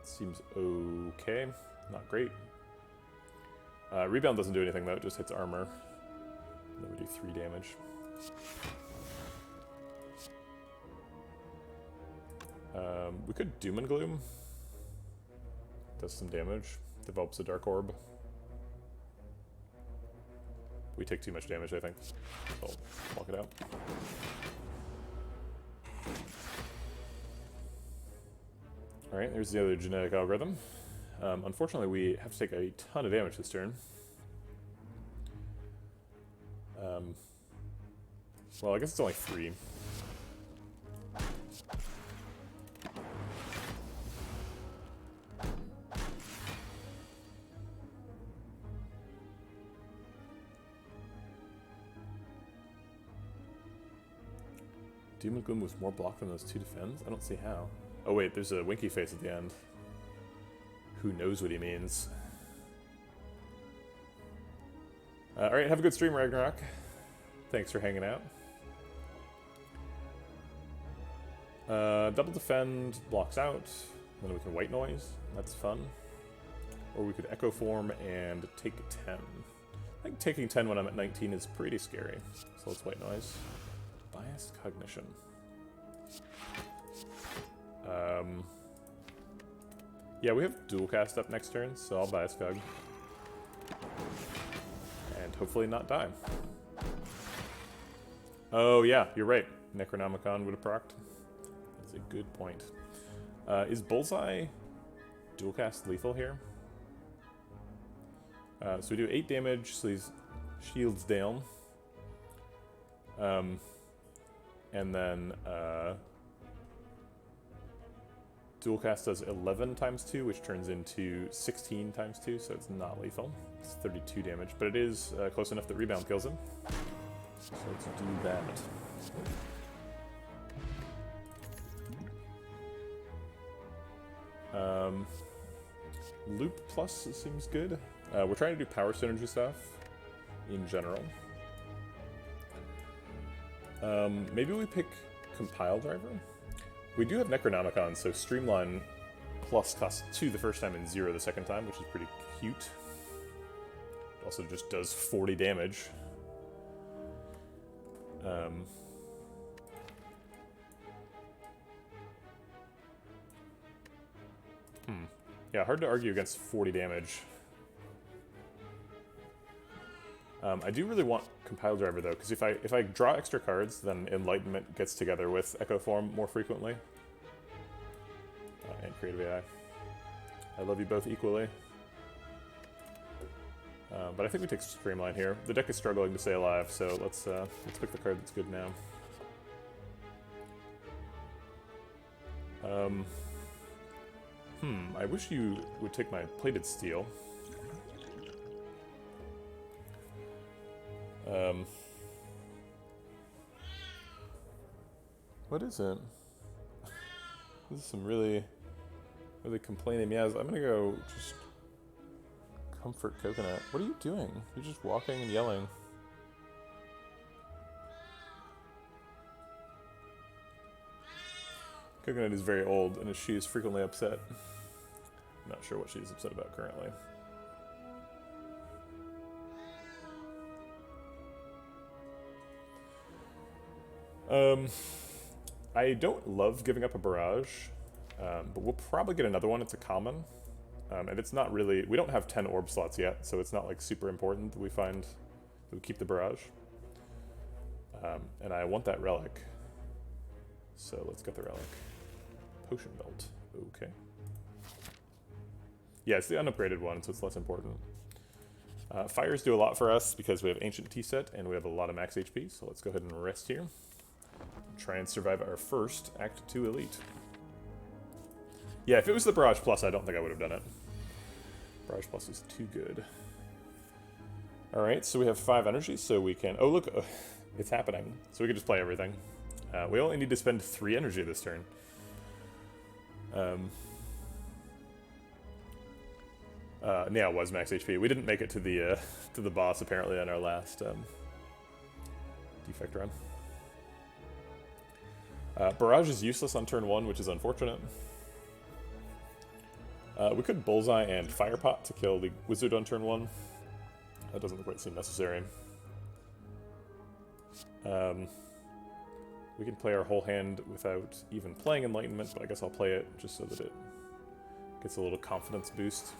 Seems okay. Not great. Rebound doesn't do anything though, it just hits armor. And then we do 3 damage. We could Doom and Gloom. Does some damage. Develops a Dark Orb. We take too much damage, I think. So I'll block it out. Alright, there's the other genetic algorithm. Unfortunately, we have to take a ton of damage this turn. Well, I guess it's only 3. Doom and Gloom was more blocked than those 2 defends? I don't see how. Oh wait, there's a winky face at the end. Who knows what he means? Alright, have a good stream, Ragnarok. Thanks for hanging out. Double defend blocks out. Then we can white noise. That's fun. Or we could echo form and take 10. I think taking 10 when I'm at 19 is pretty scary. So let's white noise. Biased cognition. Yeah, we have dual cast up next turn, so I'll bias cog. And hopefully not die. Oh yeah, you're right. Necronomicon would have procced. That's a good point. Is Bullseye dual cast lethal here? So we do 8 damage, so these shields down. And then dual cast does 11 times 2, which turns into 16 times 2, so it's not lethal. It's 32 damage, but it is close enough that rebound kills him. So let's do that. Loop plus seems good. We're trying to do power synergy stuff in general. Maybe we pick Compile Driver? We do have Necronomicon, so Streamline plus costs 2 the first time and 0 the second time, which is pretty cute. It also just does 40 damage. Yeah, hard to argue against 40 damage. I do really want Compile Driver though, because if I draw extra cards, then Enlightenment gets together with Echo Form more frequently. And Creative AI. I love you both equally. But I think we take Streamline here. The deck is struggling to stay alive, so let's pick the card that's good now. I wish you would take my Plated Steel. What is it? This is some really complaining meows. I'm gonna go just Comfort Coconut. What are you doing? You're just walking and yelling. Coconut is very old, and she is frequently upset. I'm not sure what she's upset about currently. I don't love giving up a barrage, but we'll probably get another one. It's a common, and it's not really, we don't have 10 orb slots yet, so it's not like super important that we find, that we keep the barrage. And I want that relic, so let's get the relic. Potion belt, okay. Yeah, it's the unupgraded one, so it's less important. Fires do a lot for us because we have Ancient Tea Set and we have a lot of max HP, so let's go ahead and rest here. Try and survive our first Act 2 Elite. Yeah, if it was the Barrage Plus, I don't think I would have done it. Barrage Plus is too good. Alright, so we have 5 energy, so we can... Oh, look, it's happening. So we can just play everything. We only need to spend 3 energy this turn. Yeah, it was max HP. We didn't make it to the boss, apparently, on our last defect run. Barrage is useless on turn 1, which is unfortunate. We could Bullseye and Firepot to kill the Wizard on turn 1. That doesn't quite seem necessary. We can play our whole hand without even playing Enlightenment, but I guess I'll play it just so that it gets a little confidence boost.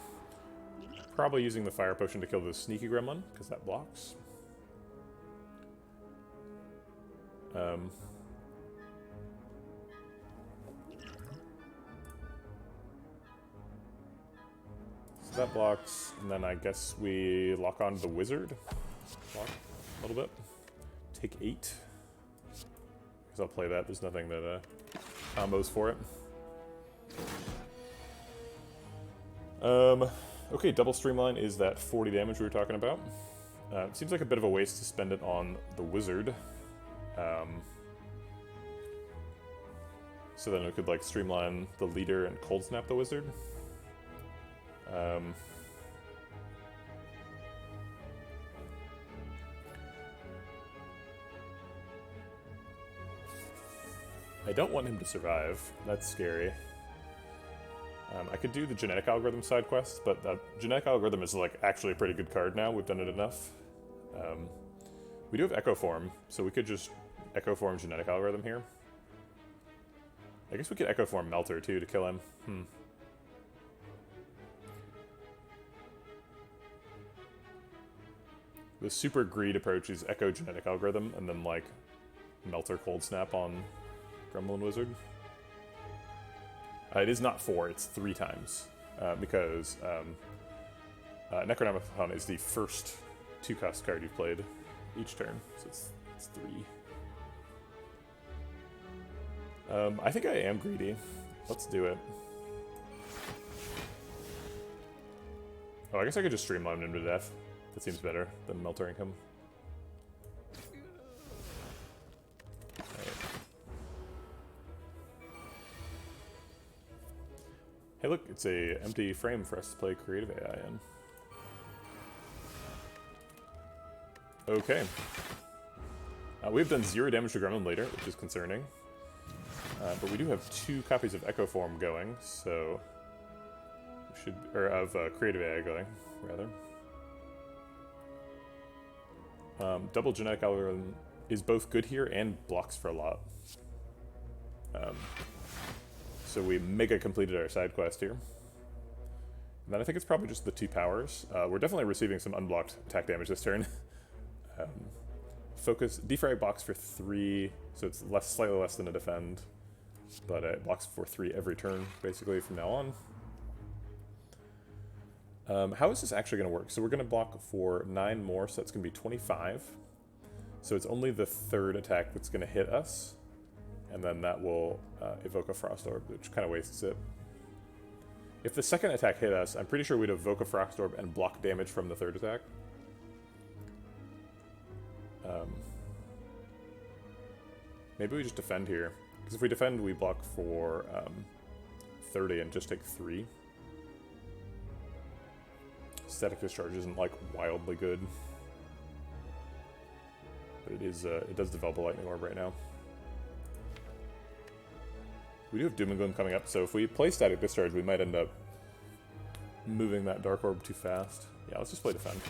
Probably using the Fire Potion to kill the Sneaky Gremlin, because that blocks. So that blocks, and then I guess we lock on the Wizard. Block a little bit. Take 8. Because I'll play that. There's nothing that combos for it. Okay, double Streamline is that 40 damage we were talking about. It seems like a bit of a waste to spend it on the Wizard. So then we could like Streamline the Leader and Cold Snap the Wizard. I don't want him to survive. That's scary. I could do the Genetic Algorithm side quest, but the Genetic Algorithm is like actually a pretty good card now. We've done it enough. We do have Echo Form, so we could just Echo Form Genetic Algorithm here. I guess we could Echo Form Melter too to kill him. The super greed approach is Echo Genetic Algorithm and then like Melter Cold Snap on Gremlin Wizard. It is not 4, it's 3 times, because Necronomicon is the first 2-cost card you've played each turn, so it's 3. I think I am greedy. Let's do it. Oh, I guess I could just Streamline him to death. That seems better than Meltering him. Hey look, it's a empty frame for us to play Creative AI in. Okay. We've done 0 damage to Gremlin later, which is concerning. But we do have 2 copies of Echo Form going, so we should, or of Creative AI going, rather. Double Genetic Algorithm is both good here and blocks for a lot. So we mega completed our side quest here. And then I think it's probably just the 2 powers. We're definitely receiving some unblocked attack damage this turn. Focus, Defrag blocks for 3, so it's slightly less than a defend. But it blocks for 3 every turn, basically, from now on. How is this actually going to work? So we're going to block for 9 more, so that's going to be 25. So it's only the 3rd attack that's going to hit us. And then that will evoke a Frost Orb, which kind of wastes it. If the 2nd attack hit us, I'm pretty sure we'd evoke a Frost Orb and block damage from the 3rd attack. Maybe we just defend here. Because if we defend, we block for 30 and just take 3. Static Discharge isn't like wildly good. But it is. It does develop a Lightning Orb right now. We do have Doom and Gloom coming up, so if we play Static Discharge, we might end up moving that Dark Orb too fast. Yeah, let's just play Defend.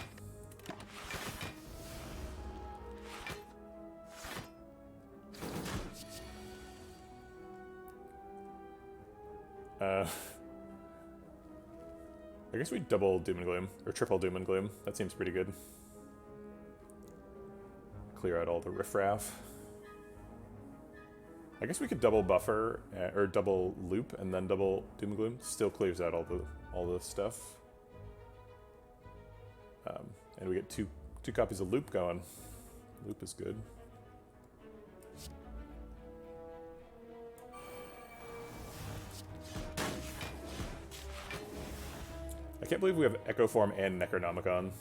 I guess we double Doom and Gloom, or triple Doom and Gloom. That seems pretty good. Clear out all the riffraff. I guess we could double Buffer, or double Loop, and then double Doom and Gloom. Still clears out all the stuff. And we get two copies of Loop going. Loop is good. I can't believe we have Echo Form and Necronomicon.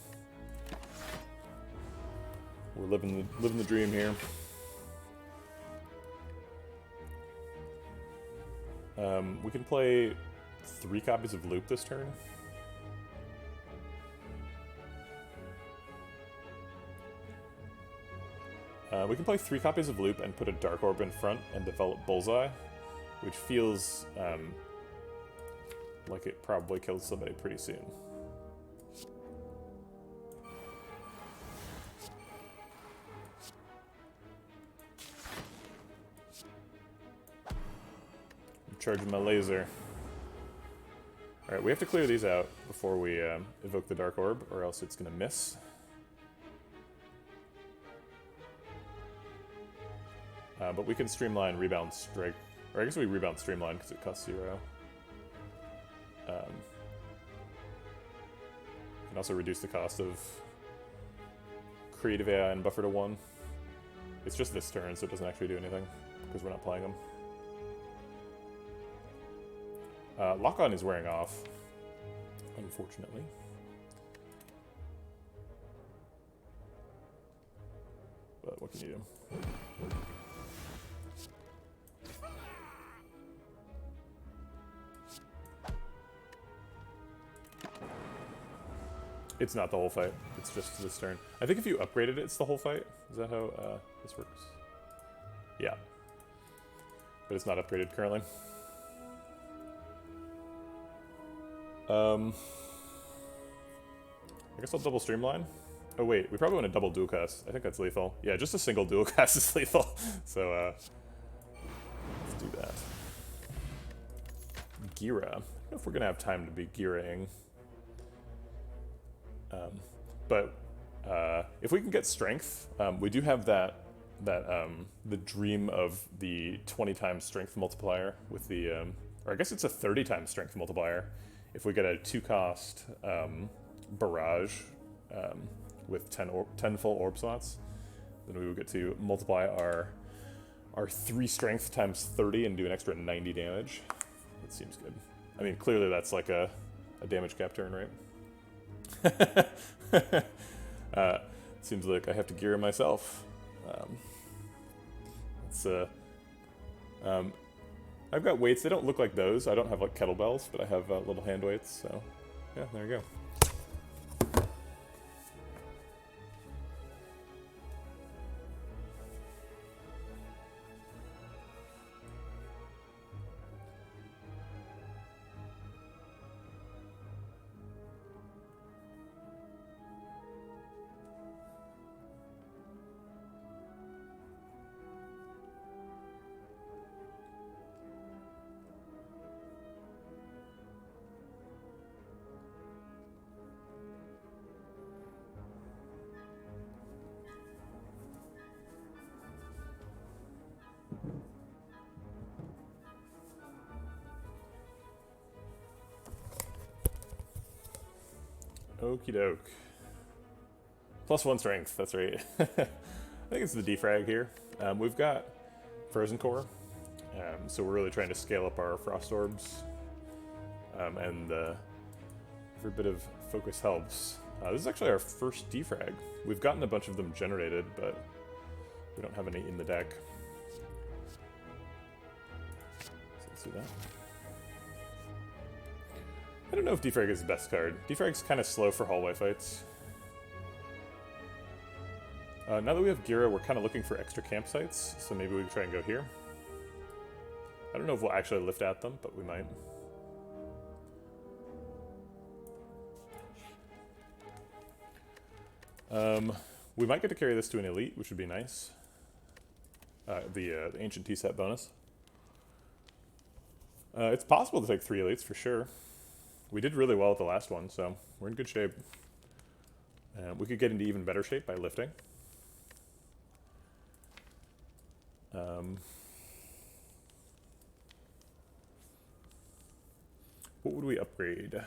We're living the dream here. We can play 3 copies of Loop this turn. We can play 3 copies of Loop and put a Dark Orb in front and develop Bullseye, which feels like it probably kills somebody pretty soon. I'm charging my laser. Alright, we have to clear these out before we evoke the Dark Orb, or else it's going to miss. But we can streamline Rebound Strike, or I guess we Rebound Streamline because it costs 0. We can also reduce the cost of Creative AI and Buffer to 1. It's just this turn, so it doesn't actually do anything, because we're not playing them. Lock-on is wearing off, unfortunately. But what can you do? It's not the whole fight, it's just this turn. I think if you upgraded it, it's the whole fight. Is that how this works? Yeah. But it's not upgraded currently. I guess I'll double Streamline. Oh wait, we probably want to double dual cast. I think that's lethal. Yeah, just a single dual cast is lethal. So, let's do that. Gira. I don't know if we're gonna have time to be Giraing. But if we can get strength, we do have the dream of the 20 times strength multiplier with the, or I guess it's a 30 times strength multiplier. If we get a 2-cost barrage with 10 full orb slots, then we would get to multiply our 3 strength times 30 and do an extra 90 damage. That seems good. I mean, clearly that's like a damage cap turn, right? Seems like I have to gear myself. I've got weights. They don't look like those. I don't have like kettlebells, but I have little hand weights. So, yeah, there you go. Okie doke. +1 strength, that's right. I think it's the defrag here. We've got Frozen Core, so we're really trying to scale up our Frost Orbs, and every bit of focus helps. This is actually our first defrag. We've gotten a bunch of them generated, but we don't have any in the deck. So let's do that. I don't know if defrag is the best card. Defrag's kind of slow for hallway fights. Now that we have Gira, we're kind of looking for extra campsites, so maybe we can try and go here. I don't know if we'll actually lift at them, but we might. We might get to carry this to an elite, which would be nice. The Ancient T-set bonus. It's possible to take 3 elites for sure. We did really well at the last one, so we're in good shape. We could get into even better shape by lifting. What would we upgrade?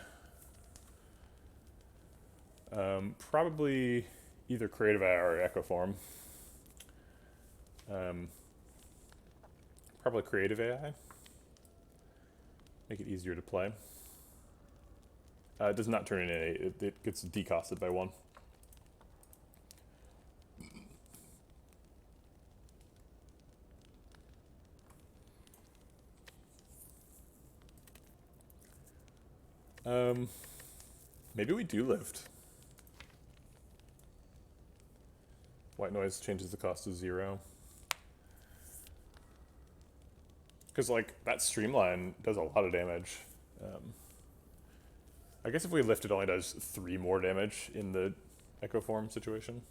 Probably either Creative AI or Echo Form. Probably Creative AI. Make it easier to play. It does not turn into 8, it gets decosted by 1. Maybe we do lift. White noise changes the cost to 0. Because, like, that streamline does a lot of damage. I guess if we lift, it only does 3 more damage in the Echo Form situation.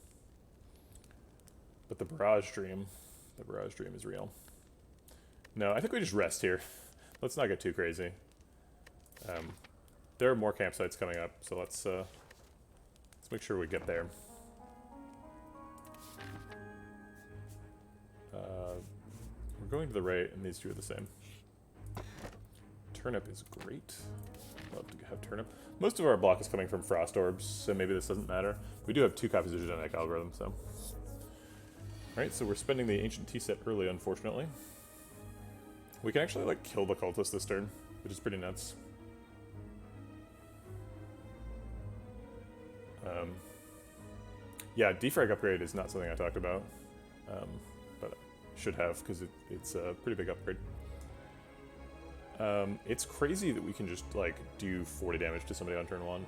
But the Barrage Dream is real. No, I think we just rest here. Let's not get too crazy. There are more campsites coming up, so let's make sure we get there. We're going to the right, and these two are the same. Turnip is great. Love to have turnip. Most of our block is coming from frost orbs, so maybe this doesn't matter. We do have 2 copies of genetic algorithm, so. Alright, so we're spending the ancient tea set early, unfortunately. We can actually, like, kill the cultist this turn, which is pretty nuts. Yeah, defrag upgrade is not something I talked about, but I should have, because it's a pretty big upgrade. It's crazy that we can just, like, do 40 damage to somebody on turn 1.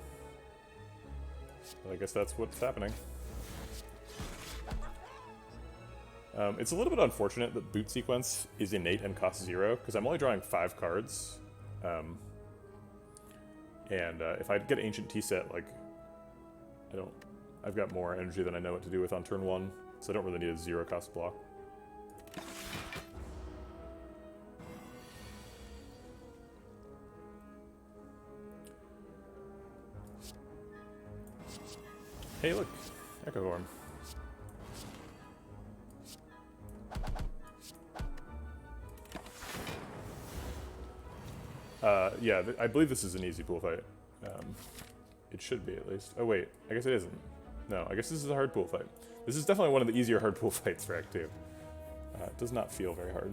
But I guess that's what's happening. It's a little bit unfortunate that boot sequence is innate and costs 0, because I'm only drawing 5 cards. If I get Ancient Tea Set, like, I've got more energy than I know what to do with on turn 1, so I don't really need a 0 cost block. Hey, look, Echo Form. Yeah, I believe this is an easy pool fight. It should be, at least. Oh, wait, I guess it isn't. No, I guess this is a hard pool fight. This is definitely one of the easier hard pool fights for Act 2. It does not feel very hard.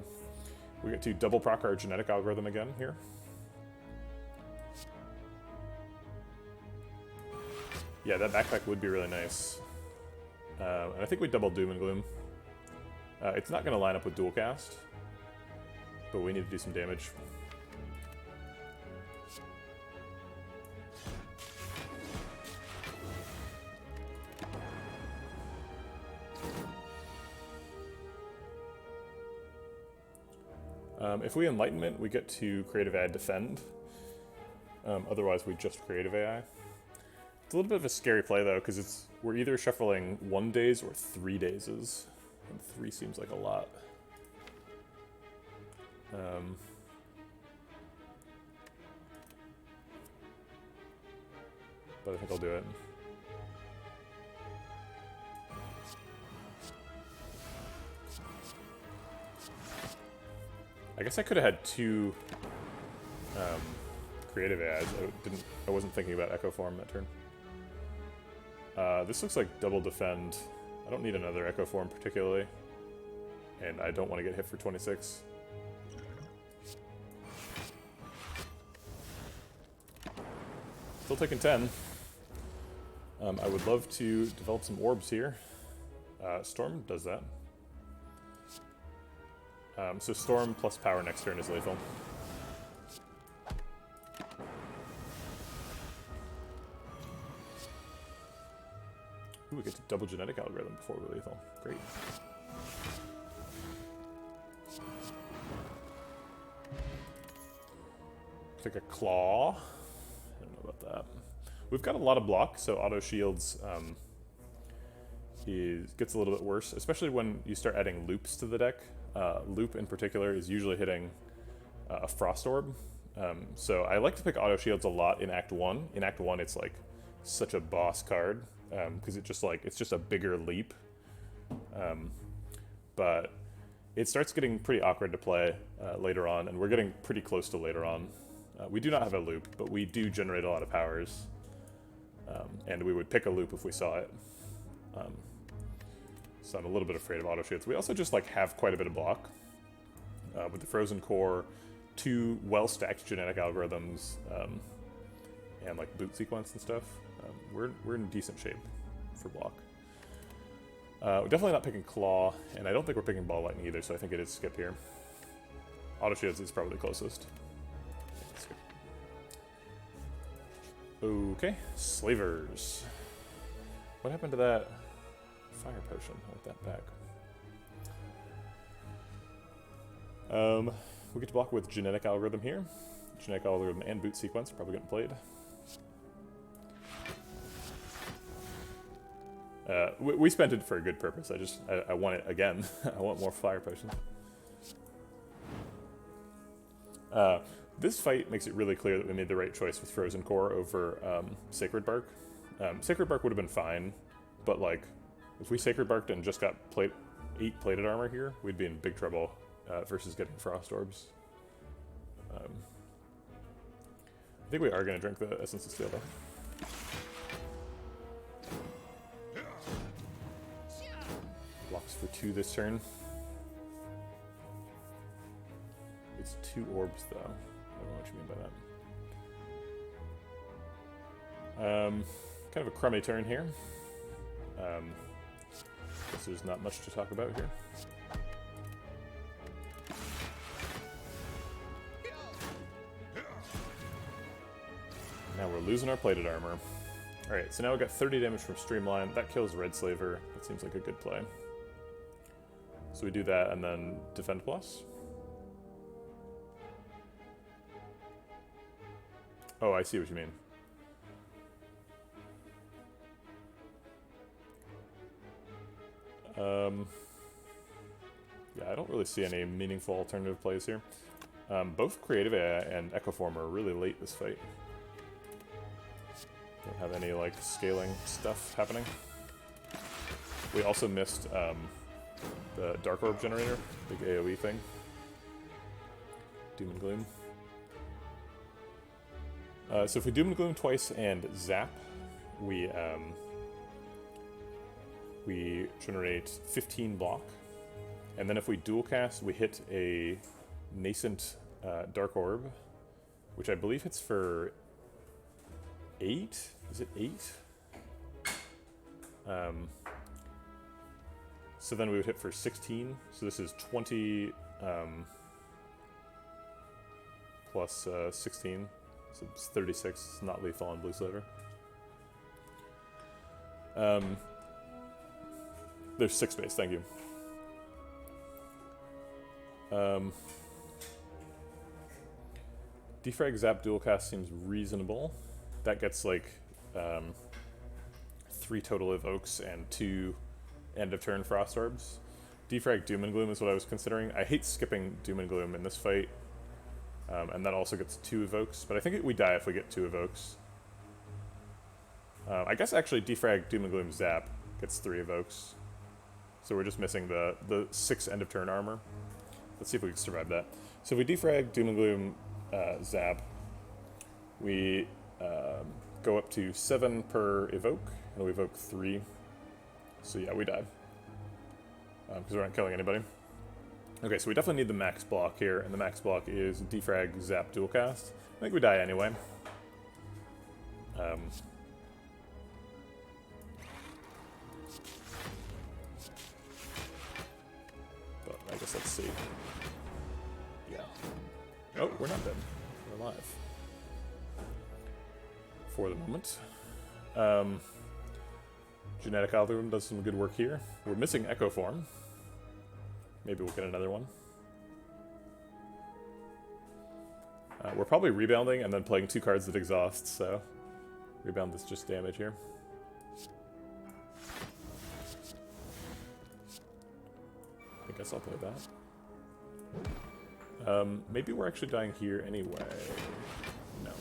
We get to double proc our genetic algorithm again here. Yeah, that backpack would be really nice. And I think we double Doom and Gloom. It's not going to line up with dual cast, but we need to do some damage. If we Enlightenment, we get to Creative AI Defend. Otherwise, we just Creative AI. It's a little bit of a scary play, though, because we're either shuffling 1 days or 3 dazes. And 3 seems like a lot. But I think I'll do it. I guess I could have had 2 creative AIs. I wasn't thinking about Echo Form that turn. This looks like double defend. I don't need another Echo Form particularly. And I don't want to get hit for 26. Still taking 10. I would love to develop some orbs here. Storm does that. So Storm plus Power next turn is lethal. Ooh, we get to double genetic algorithm before we're lethal. Great. Take a claw. I don't know about that. We've got a lot of block, so auto shields gets a little bit worse, especially when you start adding loops to the deck. Loop in particular is usually hitting a Frost Orb. So I like to pick auto shields a lot in Act 1. In Act 1 it's like such a boss card, because it's just a bigger leap. But it starts getting pretty awkward to play later on, and we're getting pretty close to later on. We do not have a loop, but we do generate a lot of powers. And we would pick a loop if we saw it. So I'm a little bit afraid of auto shields. We also just like have quite a bit of block. With the Frozen Core, 2 well-stacked genetic algorithms, and like boot sequence and stuff. We're in decent shape for block. We're definitely not picking Claw, and I don't think we're picking Ball Lightning either, so I think it is skip here. Auto shields is probably the closest. Skip. Okay, Slavers. What happened to that Fire potion. I want that back. We get to block with genetic algorithm here. Genetic algorithm and boot sequence probably getting played. We spent it for a good purpose. I want it again. I want more fire potions. This fight makes it really clear that we made the right choice with Frozen Core over Sacred Bark. Sacred Bark would have been fine, but like, if we Sacred Barked and just got 8 plated armor here, we'd be in big trouble versus getting Frost Orbs. I think we are going to drink the Essence of Steel, though. Blocks for 2 this turn. It's 2 orbs, though. I don't know what you mean by that. Kind of a crummy turn here. Guess there's not much to talk about here. Now we're losing our plated armor. Alright, so now we got 30 damage from Streamline. That kills Red Slaver. That seems like a good play. So we do that and then Defend Plus. Oh, I see what you mean. Yeah, I don't really see any meaningful alternative plays here. Both Creative AI and Echoform are really late this fight. Don't have any, like, scaling stuff happening. We also missed the Dark Orb generator, big AoE thing. Doom and Gloom. So if we Doom and Gloom twice and Zap, we generate 15 block. And then if we dual cast, we hit a Nascent Dark Orb, which I believe hits for 8? Is it 8? So then we would hit for 16. So this is 20 plus 16. So it's 36. It's not lethal on Blue Slaver. There's 6 base, thank you. Defrag Zap dual cast seems reasonable. That gets like 3 total evokes and 2 end of turn Frost Orbs. Defrag Doom and Gloom is what I was considering. I hate skipping Doom and Gloom in this fight. And that also gets 2 evokes, but I think we die if we get 2 evokes. I guess actually Defrag Doom and Gloom Zap gets 3 evokes. So we're just missing the 6 end of turn armor. Let's see if we can survive that. So if we Defrag Doom and Gloom Zap, we go up to 7 per evoke, and we evoke 3. So yeah, we die. Because we aren't killing anybody. Okay, so we definitely need the max block here, and the max block is Defrag Zap dual cast. I think we die anyway. But I guess let's see. Yeah. Oh, we're not dead. We're alive. For the moment. Genetic Algorithm does some good work here. We're missing Echo Form. Maybe we'll get another one. We're probably rebounding and then playing 2 cards that exhaust, so rebound is just damage here. I guess I'll play that. Maybe we're actually dying here anyway. No.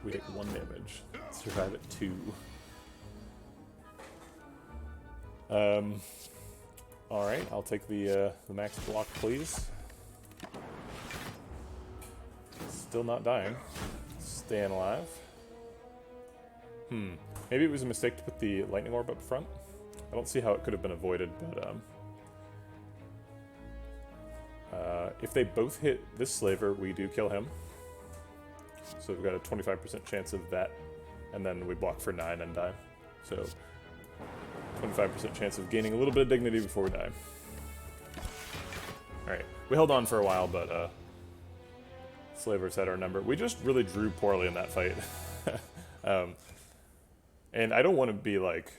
We take 1 damage. Survive at 2. Alright, I'll take the max block, please. Still not dying. Staying alive. Maybe it was a mistake to put the lightning orb up front. I don't see how it could have been avoided, but if they both hit this slaver, we do kill him. So we've got a 25% chance of that, and then we block for 9 and die. So 25% chance of gaining a little bit of dignity before we die. Alright, we held on for a while, but Slavers had our number. We just really drew poorly in that fight. And I don't want to be like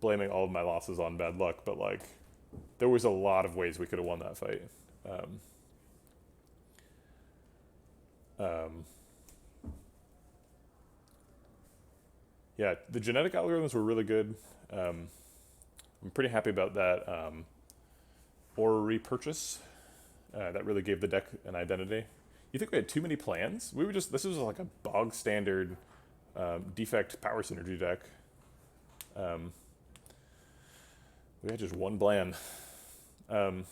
blaming all of my losses on bad luck, but like there was a lot of ways we could have won that fight. Yeah, the genetic algorithms were really good. I'm pretty happy about that ore repurchase. That really gave the deck an identity. You think we had too many plans? We were just, this was like a bog standard defect power synergy deck. We had just one plan. I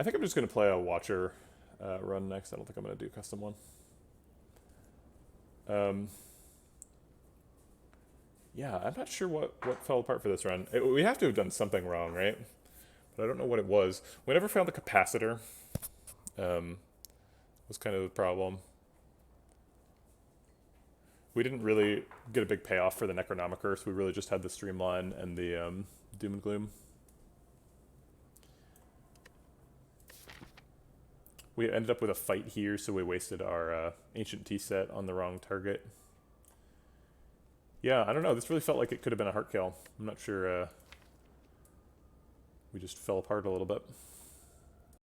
think I'm just going to play a Watcher run next. I don't think I'm going to do a custom one. Yeah, I'm not sure what fell apart for this run. We have to have done something wrong, right? But I don't know what it was. We never found the capacitor. Was kind of the problem. We didn't really get a big payoff for the Necronomicon, so we really just had the Streamline and the Doom and Gloom. We ended up with a fight here, so we wasted our Ancient Tea set on the wrong target. Yeah, I don't know. This really felt like it could have been a heart kill. I'm not sure. We just fell apart a little bit.